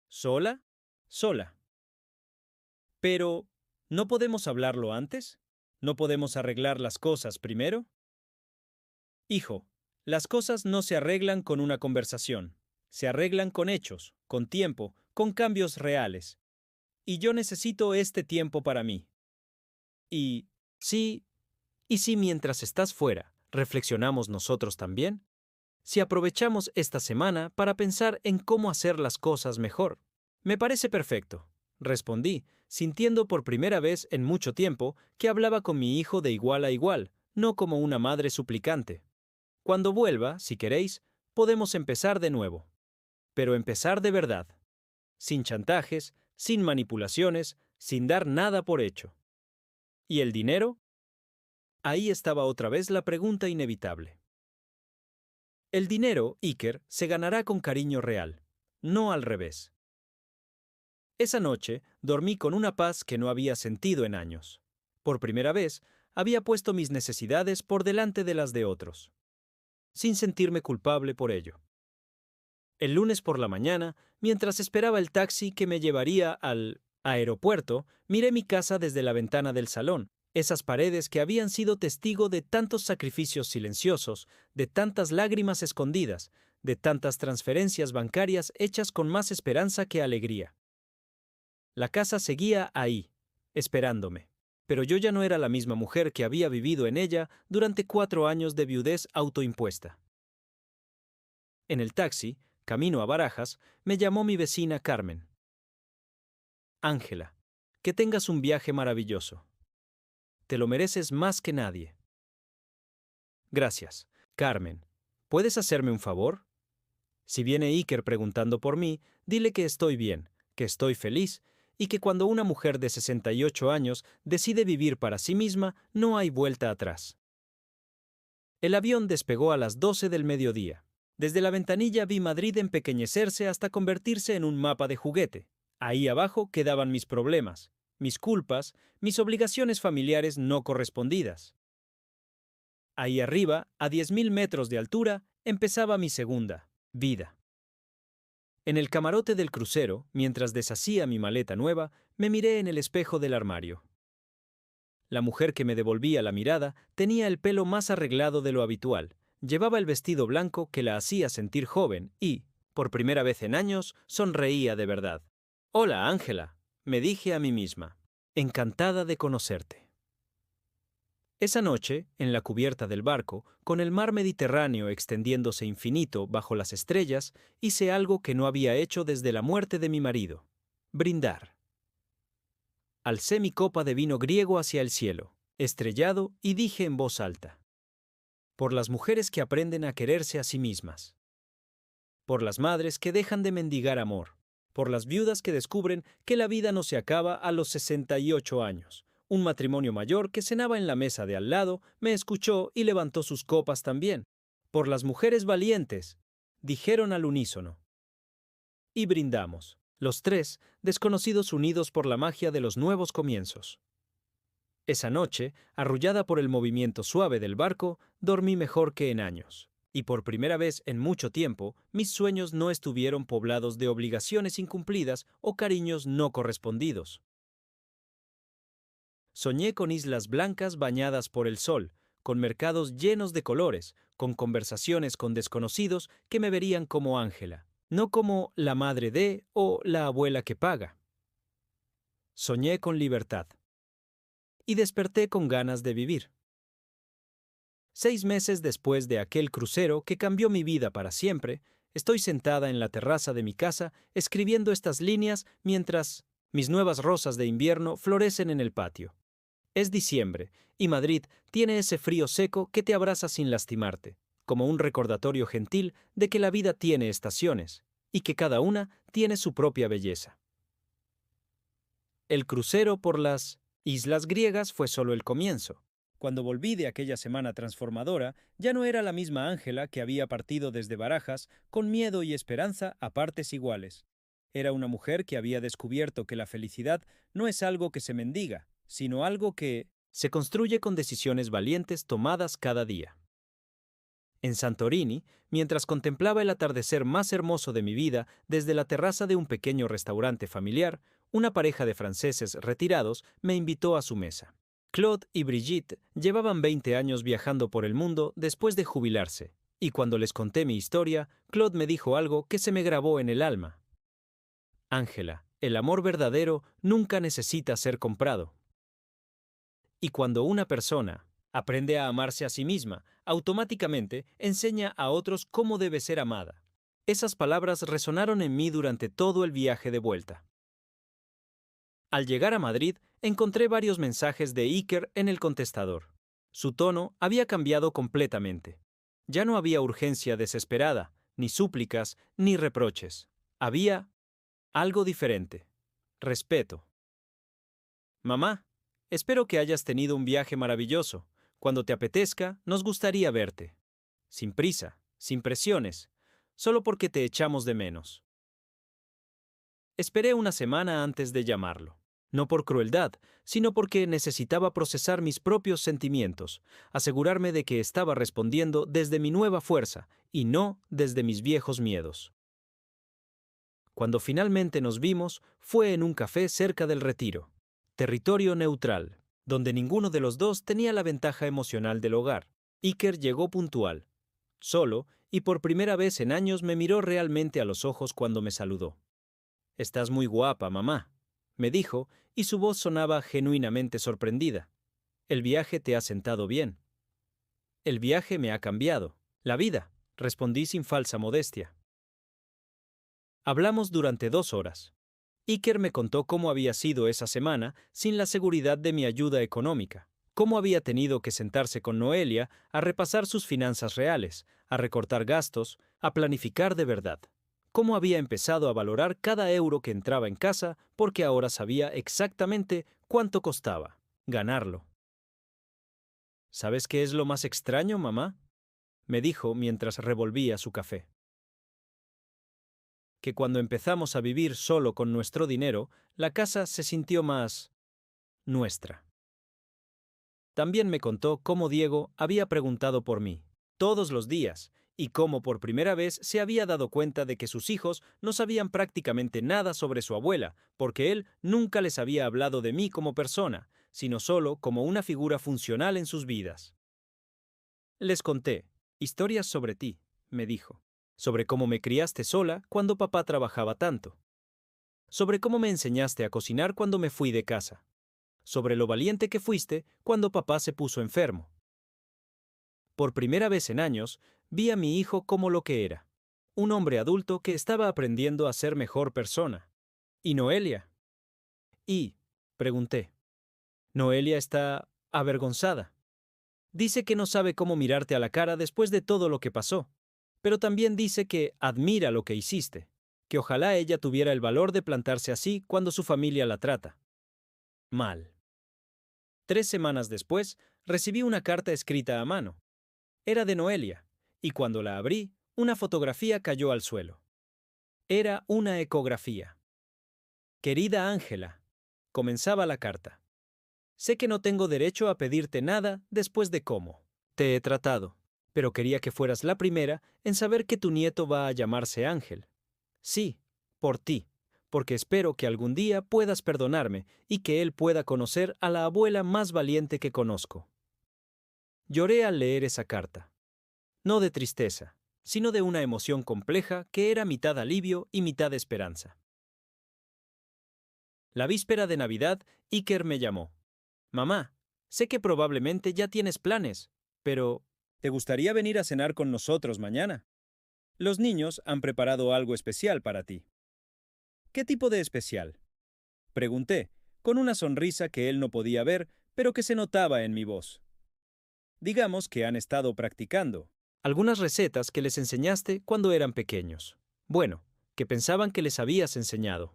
A: ¿Sola? Sola. Pero, ¿no podemos hablarlo antes? ¿No podemos arreglar las cosas primero? Hijo, las cosas no se arreglan con una conversación. Se arreglan con hechos, con tiempo, con cambios reales. Y yo necesito este tiempo para mí. Y sí, mientras estás fuera, reflexionamos nosotros también. Si aprovechamos esta semana para pensar en cómo hacer las cosas mejor. Me parece perfecto, respondí, sintiendo por primera vez en mucho tiempo que hablaba con mi hijo de igual a igual, no como una madre suplicante. Cuando vuelva, si queréis, podemos empezar de nuevo. Pero empezar de verdad. Sin chantajes, sin manipulaciones, sin dar nada por hecho. ¿Y el dinero? Ahí estaba otra vez la pregunta inevitable. El dinero, Iker, se ganará con cariño real, no al revés. Esa noche dormí con una paz que no había sentido en años. Por primera vez, había puesto mis necesidades por delante de las de otros, sin sentirme culpable por ello. El lunes por la mañana, mientras esperaba el taxi que me llevaría al aeropuerto, miré mi casa desde la ventana del salón, esas paredes que habían sido testigo de tantos sacrificios silenciosos, de tantas lágrimas escondidas, de tantas transferencias bancarias hechas con más esperanza que alegría. La casa seguía ahí, esperándome, pero yo ya no era la misma mujer que había vivido en ella durante 4 años de viudez autoimpuesta. En el taxi, camino a Barajas, me llamó mi vecina Carmen. Ángela, que tengas un viaje maravilloso. Te lo mereces más que nadie. Gracias, Carmen. ¿Puedes hacerme un favor? Si viene Iker preguntando por mí, dile que estoy bien, que estoy feliz, y que cuando una mujer de 68 años decide vivir para sí misma, no hay vuelta atrás. El avión despegó a las 12 del mediodía. Desde la ventanilla vi Madrid empequeñecerse hasta convertirse en un mapa de juguete. Ahí abajo quedaban mis problemas, mis culpas, mis obligaciones familiares no correspondidas. Ahí arriba, a 10.000 metros de altura, empezaba mi segunda vida. En el camarote del crucero, mientras deshacía mi maleta nueva, me miré en el espejo del armario. La mujer que me devolvía la mirada tenía el pelo más arreglado de lo habitual, llevaba el vestido blanco que la hacía sentir joven y, por primera vez en años, sonreía de verdad. «Hola, Ángela», me dije a mí misma. «Encantada de conocerte». Esa noche, en la cubierta del barco, con el mar Mediterráneo extendiéndose infinito bajo las estrellas, hice algo que no había hecho desde la muerte de mi marido: brindar. Alcé mi copa de vino griego hacia el cielo, estrellado, y dije en voz alta: por las mujeres que aprenden a quererse a sí mismas. Por las madres que dejan de mendigar amor. Por las viudas que descubren que la vida no se acaba a los 68 años. Un matrimonio mayor que cenaba en la mesa de al lado me escuchó y levantó sus copas también. Por las mujeres valientes, dijeron al unísono. Y brindamos, los tres, desconocidos unidos por la magia de los nuevos comienzos. Esa noche, arrullada por el movimiento suave del barco, dormí mejor que en años. Y por primera vez en mucho tiempo, mis sueños no estuvieron poblados de obligaciones incumplidas o cariños no correspondidos. Soñé con islas blancas bañadas por el sol, con mercados llenos de colores, con conversaciones con desconocidos que me verían como Ángela, no como la madre de o la abuela que paga. Soñé con libertad. Y desperté con ganas de vivir. 6 meses después de aquel crucero que cambió mi vida para siempre, estoy sentada en la terraza de mi casa escribiendo estas líneas mientras mis nuevas rosas de invierno florecen en el patio. Es diciembre, y Madrid tiene ese frío seco que te abraza sin lastimarte, como un recordatorio gentil de que la vida tiene estaciones, y que cada una tiene su propia belleza. El crucero por las islas griegas fue solo el comienzo. Cuando volví de aquella semana transformadora, ya no era la misma Ángela que había partido desde Barajas con miedo y esperanza a partes iguales. Era una mujer que había descubierto que la felicidad no es algo que se mendiga, sino algo que se construye con decisiones valientes tomadas cada día. En Santorini, mientras contemplaba el atardecer más hermoso de mi vida desde la terraza de un pequeño restaurante familiar, una pareja de franceses retirados me invitó a su mesa. Claude y Brigitte llevaban 20 años viajando por el mundo después de jubilarse, y cuando les conté mi historia, Claude me dijo algo que se me grabó en el alma. Ángela, el amor verdadero nunca necesita ser comprado. Y cuando una persona aprende a amarse a sí misma, automáticamente enseña a otros cómo debe ser amada. Esas palabras resonaron en mí durante todo el viaje de vuelta. Al llegar a Madrid, encontré varios mensajes de Iker en el contestador. Su tono había cambiado completamente. Ya no había urgencia desesperada, ni súplicas, ni reproches. Había algo diferente. Respeto. Mamá, espero que hayas tenido un viaje maravilloso. Cuando te apetezca, nos gustaría verte. Sin prisa, sin presiones, solo porque te echamos de menos. Esperé una semana antes de llamarlo. No por crueldad, sino porque necesitaba procesar mis propios sentimientos, asegurarme de que estaba respondiendo desde mi nueva fuerza y no desde mis viejos miedos. Cuando finalmente nos vimos, fue en un café cerca del Retiro, territorio neutral, donde ninguno de los dos tenía la ventaja emocional del hogar. Iker llegó puntual, solo, y por primera vez en años me miró realmente a los ojos cuando me saludó. «Estás muy guapa, mamá», me dijo, y su voz sonaba genuinamente sorprendida. «El viaje te ha sentado bien». «El viaje me ha cambiado. La vida», respondí sin falsa modestia. Hablamos durante 2 horas. Iker me contó cómo había sido esa semana sin la seguridad de mi ayuda económica, cómo había tenido que sentarse con Noelia a repasar sus finanzas reales, a recortar gastos, a planificar de verdad. Cómo había empezado a valorar cada euro que entraba en casa porque ahora sabía exactamente cuánto costaba ganarlo. ¿Sabes qué es lo más extraño, mamá?, me dijo mientras revolvía su café. Que cuando empezamos a vivir solo con nuestro dinero, la casa se sintió más nuestra. También me contó cómo Diego había preguntado por mí, todos los días, y cómo por primera vez se había dado cuenta de que sus hijos no sabían prácticamente nada sobre su abuela, porque él nunca les había hablado de mí como persona, sino solo como una figura funcional en sus vidas. Les conté historias sobre ti, me dijo, sobre cómo me criaste sola cuando papá trabajaba tanto, sobre cómo me enseñaste a cocinar cuando me fui de casa, sobre lo valiente que fuiste cuando papá se puso enfermo. Por primera vez en años, vi a mi hijo como lo que era, un hombre adulto que estaba aprendiendo a ser mejor persona. ¿Y Noelia? Y, pregunté, Noelia está avergonzada. Dice que no sabe cómo mirarte a la cara después de todo lo que pasó, pero también dice que admira lo que hiciste, que ojalá ella tuviera el valor de plantarse así cuando su familia la trata mal. 3 semanas después, recibí una carta escrita a mano. Era de Noelia, y cuando la abrí, una fotografía cayó al suelo. Era una ecografía. Querida Ángela, comenzaba la carta. Sé que no tengo derecho a pedirte nada después de cómo te he tratado, pero quería que fueras la primera en saber que tu nieto va a llamarse Ángel. Sí, por ti, porque espero que algún día puedas perdonarme y que él pueda conocer a la abuela más valiente que conozco. Lloré al leer esa carta. No de tristeza, sino de una emoción compleja que era mitad alivio y mitad esperanza. La víspera de Navidad, Iker me llamó. Mamá, sé que probablemente ya tienes planes, pero ¿te gustaría venir a cenar con nosotros mañana? Los niños han preparado algo especial para ti. ¿Qué tipo de especial? Pregunté, con una sonrisa que él no podía ver, pero que se notaba en mi voz. Digamos que han estado practicando algunas recetas que les enseñaste cuando eran pequeños. Bueno, que pensaban que les habías enseñado.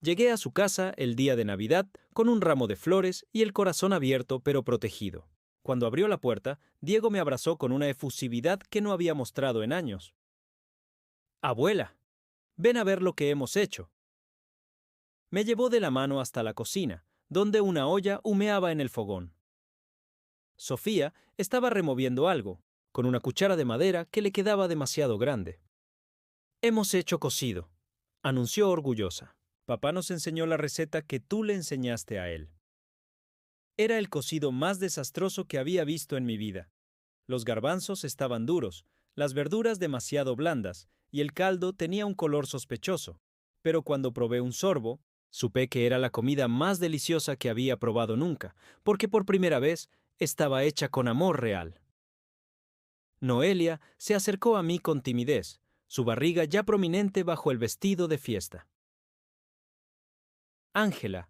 A: Llegué a su casa el día de Navidad con un ramo de flores y el corazón abierto pero protegido. Cuando abrió la puerta, Diego me abrazó con una efusividad que no había mostrado en años. Abuela, ven a ver lo que hemos hecho. Me llevó de la mano hasta la cocina, donde una olla humeaba en el fogón. Sofía estaba removiendo algo, con una cuchara de madera que le quedaba demasiado grande. Hemos hecho cocido, anunció orgullosa. Papá nos enseñó la receta que tú le enseñaste a él. Era el cocido más desastroso que había visto en mi vida. Los garbanzos estaban duros, las verduras demasiado blandas, y el caldo tenía un color sospechoso. Pero cuando probé un sorbo, supe que era la comida más deliciosa que había probado nunca, porque por primera vez estaba hecha con amor real. Noelia se acercó a mí con timidez, su barriga ya prominente bajo el vestido de fiesta. Ángela,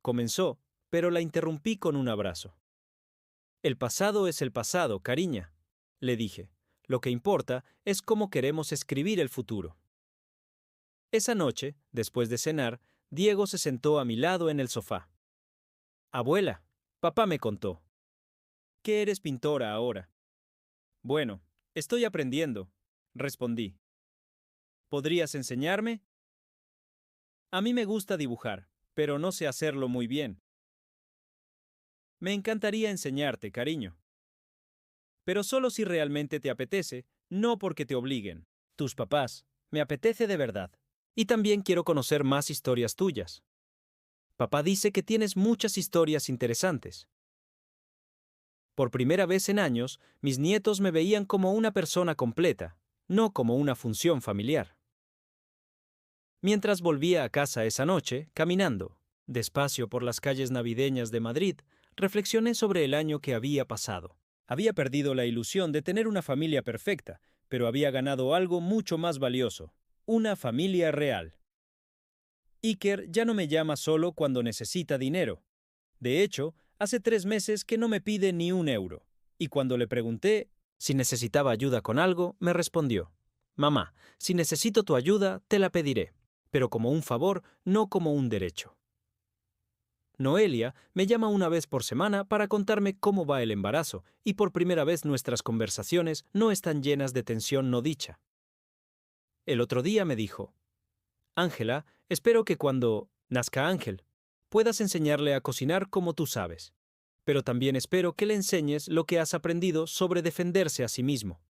A: comenzó, pero la interrumpí con un abrazo. El pasado es el pasado, cariña, le dije. Lo que importa es cómo queremos escribir el futuro. Esa noche, después de cenar, Diego se sentó a mi lado en el sofá. Abuela, papá me contó. ¿Que eres pintora ahora? Bueno, estoy aprendiendo, respondí. ¿Podrías enseñarme? A mí me gusta dibujar, pero no sé hacerlo muy bien. Me encantaría enseñarte, cariño. Pero solo si realmente te apetece, no porque te obliguen. Tus papás, me apetece de verdad. Y también quiero conocer más historias tuyas. Papá dice que tienes muchas historias interesantes. Por primera vez en años, mis nietos me veían como una persona completa, no como una función familiar. Mientras volvía a casa esa noche, caminando, despacio por las calles navideñas de Madrid, reflexioné sobre el año que había pasado. Había perdido la ilusión de tener una familia perfecta, pero había ganado algo mucho más valioso, una familia real. Iker ya no me llama solo cuando necesita dinero. De hecho, hace 3 meses que no me pide ni un euro. Y cuando le pregunté si necesitaba ayuda con algo, me respondió: Mamá, si necesito tu ayuda, te la pediré, pero como un favor, no como un derecho. Noelia me llama una vez por semana para contarme cómo va el embarazo, y por primera vez nuestras conversaciones no están llenas de tensión no dicha. El otro día me dijo: Ángela, espero que cuando nazca Ángel, puedas enseñarle a cocinar como tú sabes. Pero también espero que le enseñes lo que has aprendido sobre defenderse a sí mismo.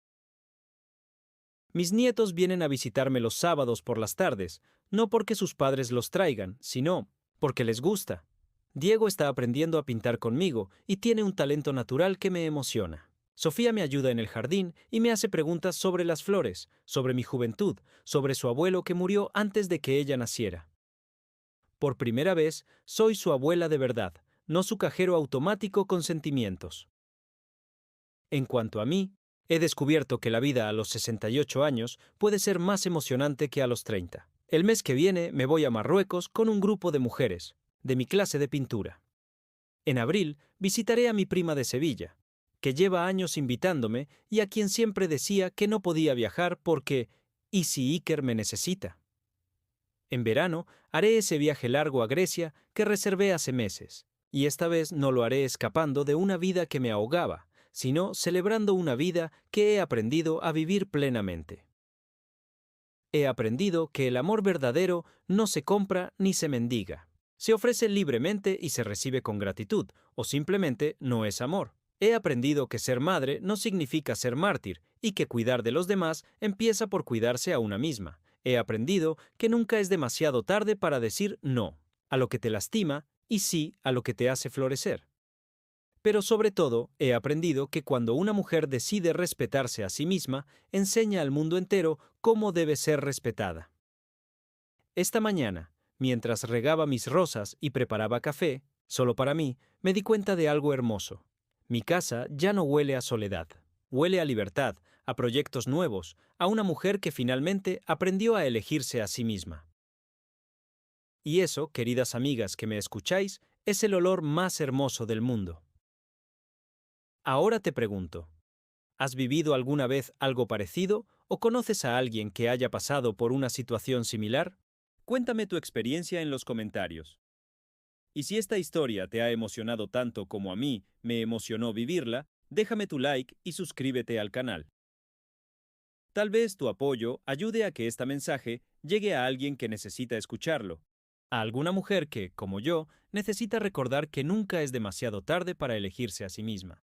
A: Mis nietos vienen a visitarme los sábados por las tardes, no porque sus padres los traigan, sino porque les gusta. Diego está aprendiendo a pintar conmigo y tiene un talento natural que me emociona. Sofía me ayuda en el jardín y me hace preguntas sobre las flores, sobre mi juventud, sobre su abuelo que murió antes de que ella naciera. Por primera vez, soy su abuela de verdad, no su cajero automático con sentimientos. En cuanto a mí, he descubierto que la vida a los 68 años puede ser más emocionante que a los 30. El mes que viene me voy a Marruecos con un grupo de mujeres, de mi clase de pintura. En abril visitaré a mi prima de Sevilla, que lleva años invitándome y a quien siempre decía que no podía viajar porque ¿y si Iker me necesita? En verano haré ese viaje largo a Grecia que reservé hace meses, y esta vez no lo haré escapando de una vida que me ahogaba, sino celebrando una vida que he aprendido a vivir plenamente. He aprendido que el amor verdadero no se compra ni se mendiga. Se ofrece libremente y se recibe con gratitud, o simplemente no es amor. He aprendido que ser madre no significa ser mártir y que cuidar de los demás empieza por cuidarse a una misma. He aprendido que nunca es demasiado tarde para decir no a lo que te lastima y sí a lo que te hace florecer. Pero sobre todo, he aprendido que cuando una mujer decide respetarse a sí misma, enseña al mundo entero cómo debe ser respetada. Esta mañana, mientras regaba mis rosas y preparaba café, solo para mí, me di cuenta de algo hermoso. Mi casa ya no huele a soledad, huele a libertad, a proyectos nuevos, a una mujer que finalmente aprendió a elegirse a sí misma. Y eso, queridas amigas que me escucháis, es el olor más hermoso del mundo. Ahora te pregunto, ¿has vivido alguna vez algo parecido o conoces a alguien que haya pasado por una situación similar? Cuéntame tu experiencia en los comentarios. Y si esta historia te ha emocionado tanto como a mí me emocionó vivirla, déjame tu like y suscríbete al canal. Tal vez tu apoyo ayude a que este mensaje llegue a alguien que necesita escucharlo, a alguna mujer que, como yo, necesita recordar que nunca es demasiado tarde para elegirse a sí misma.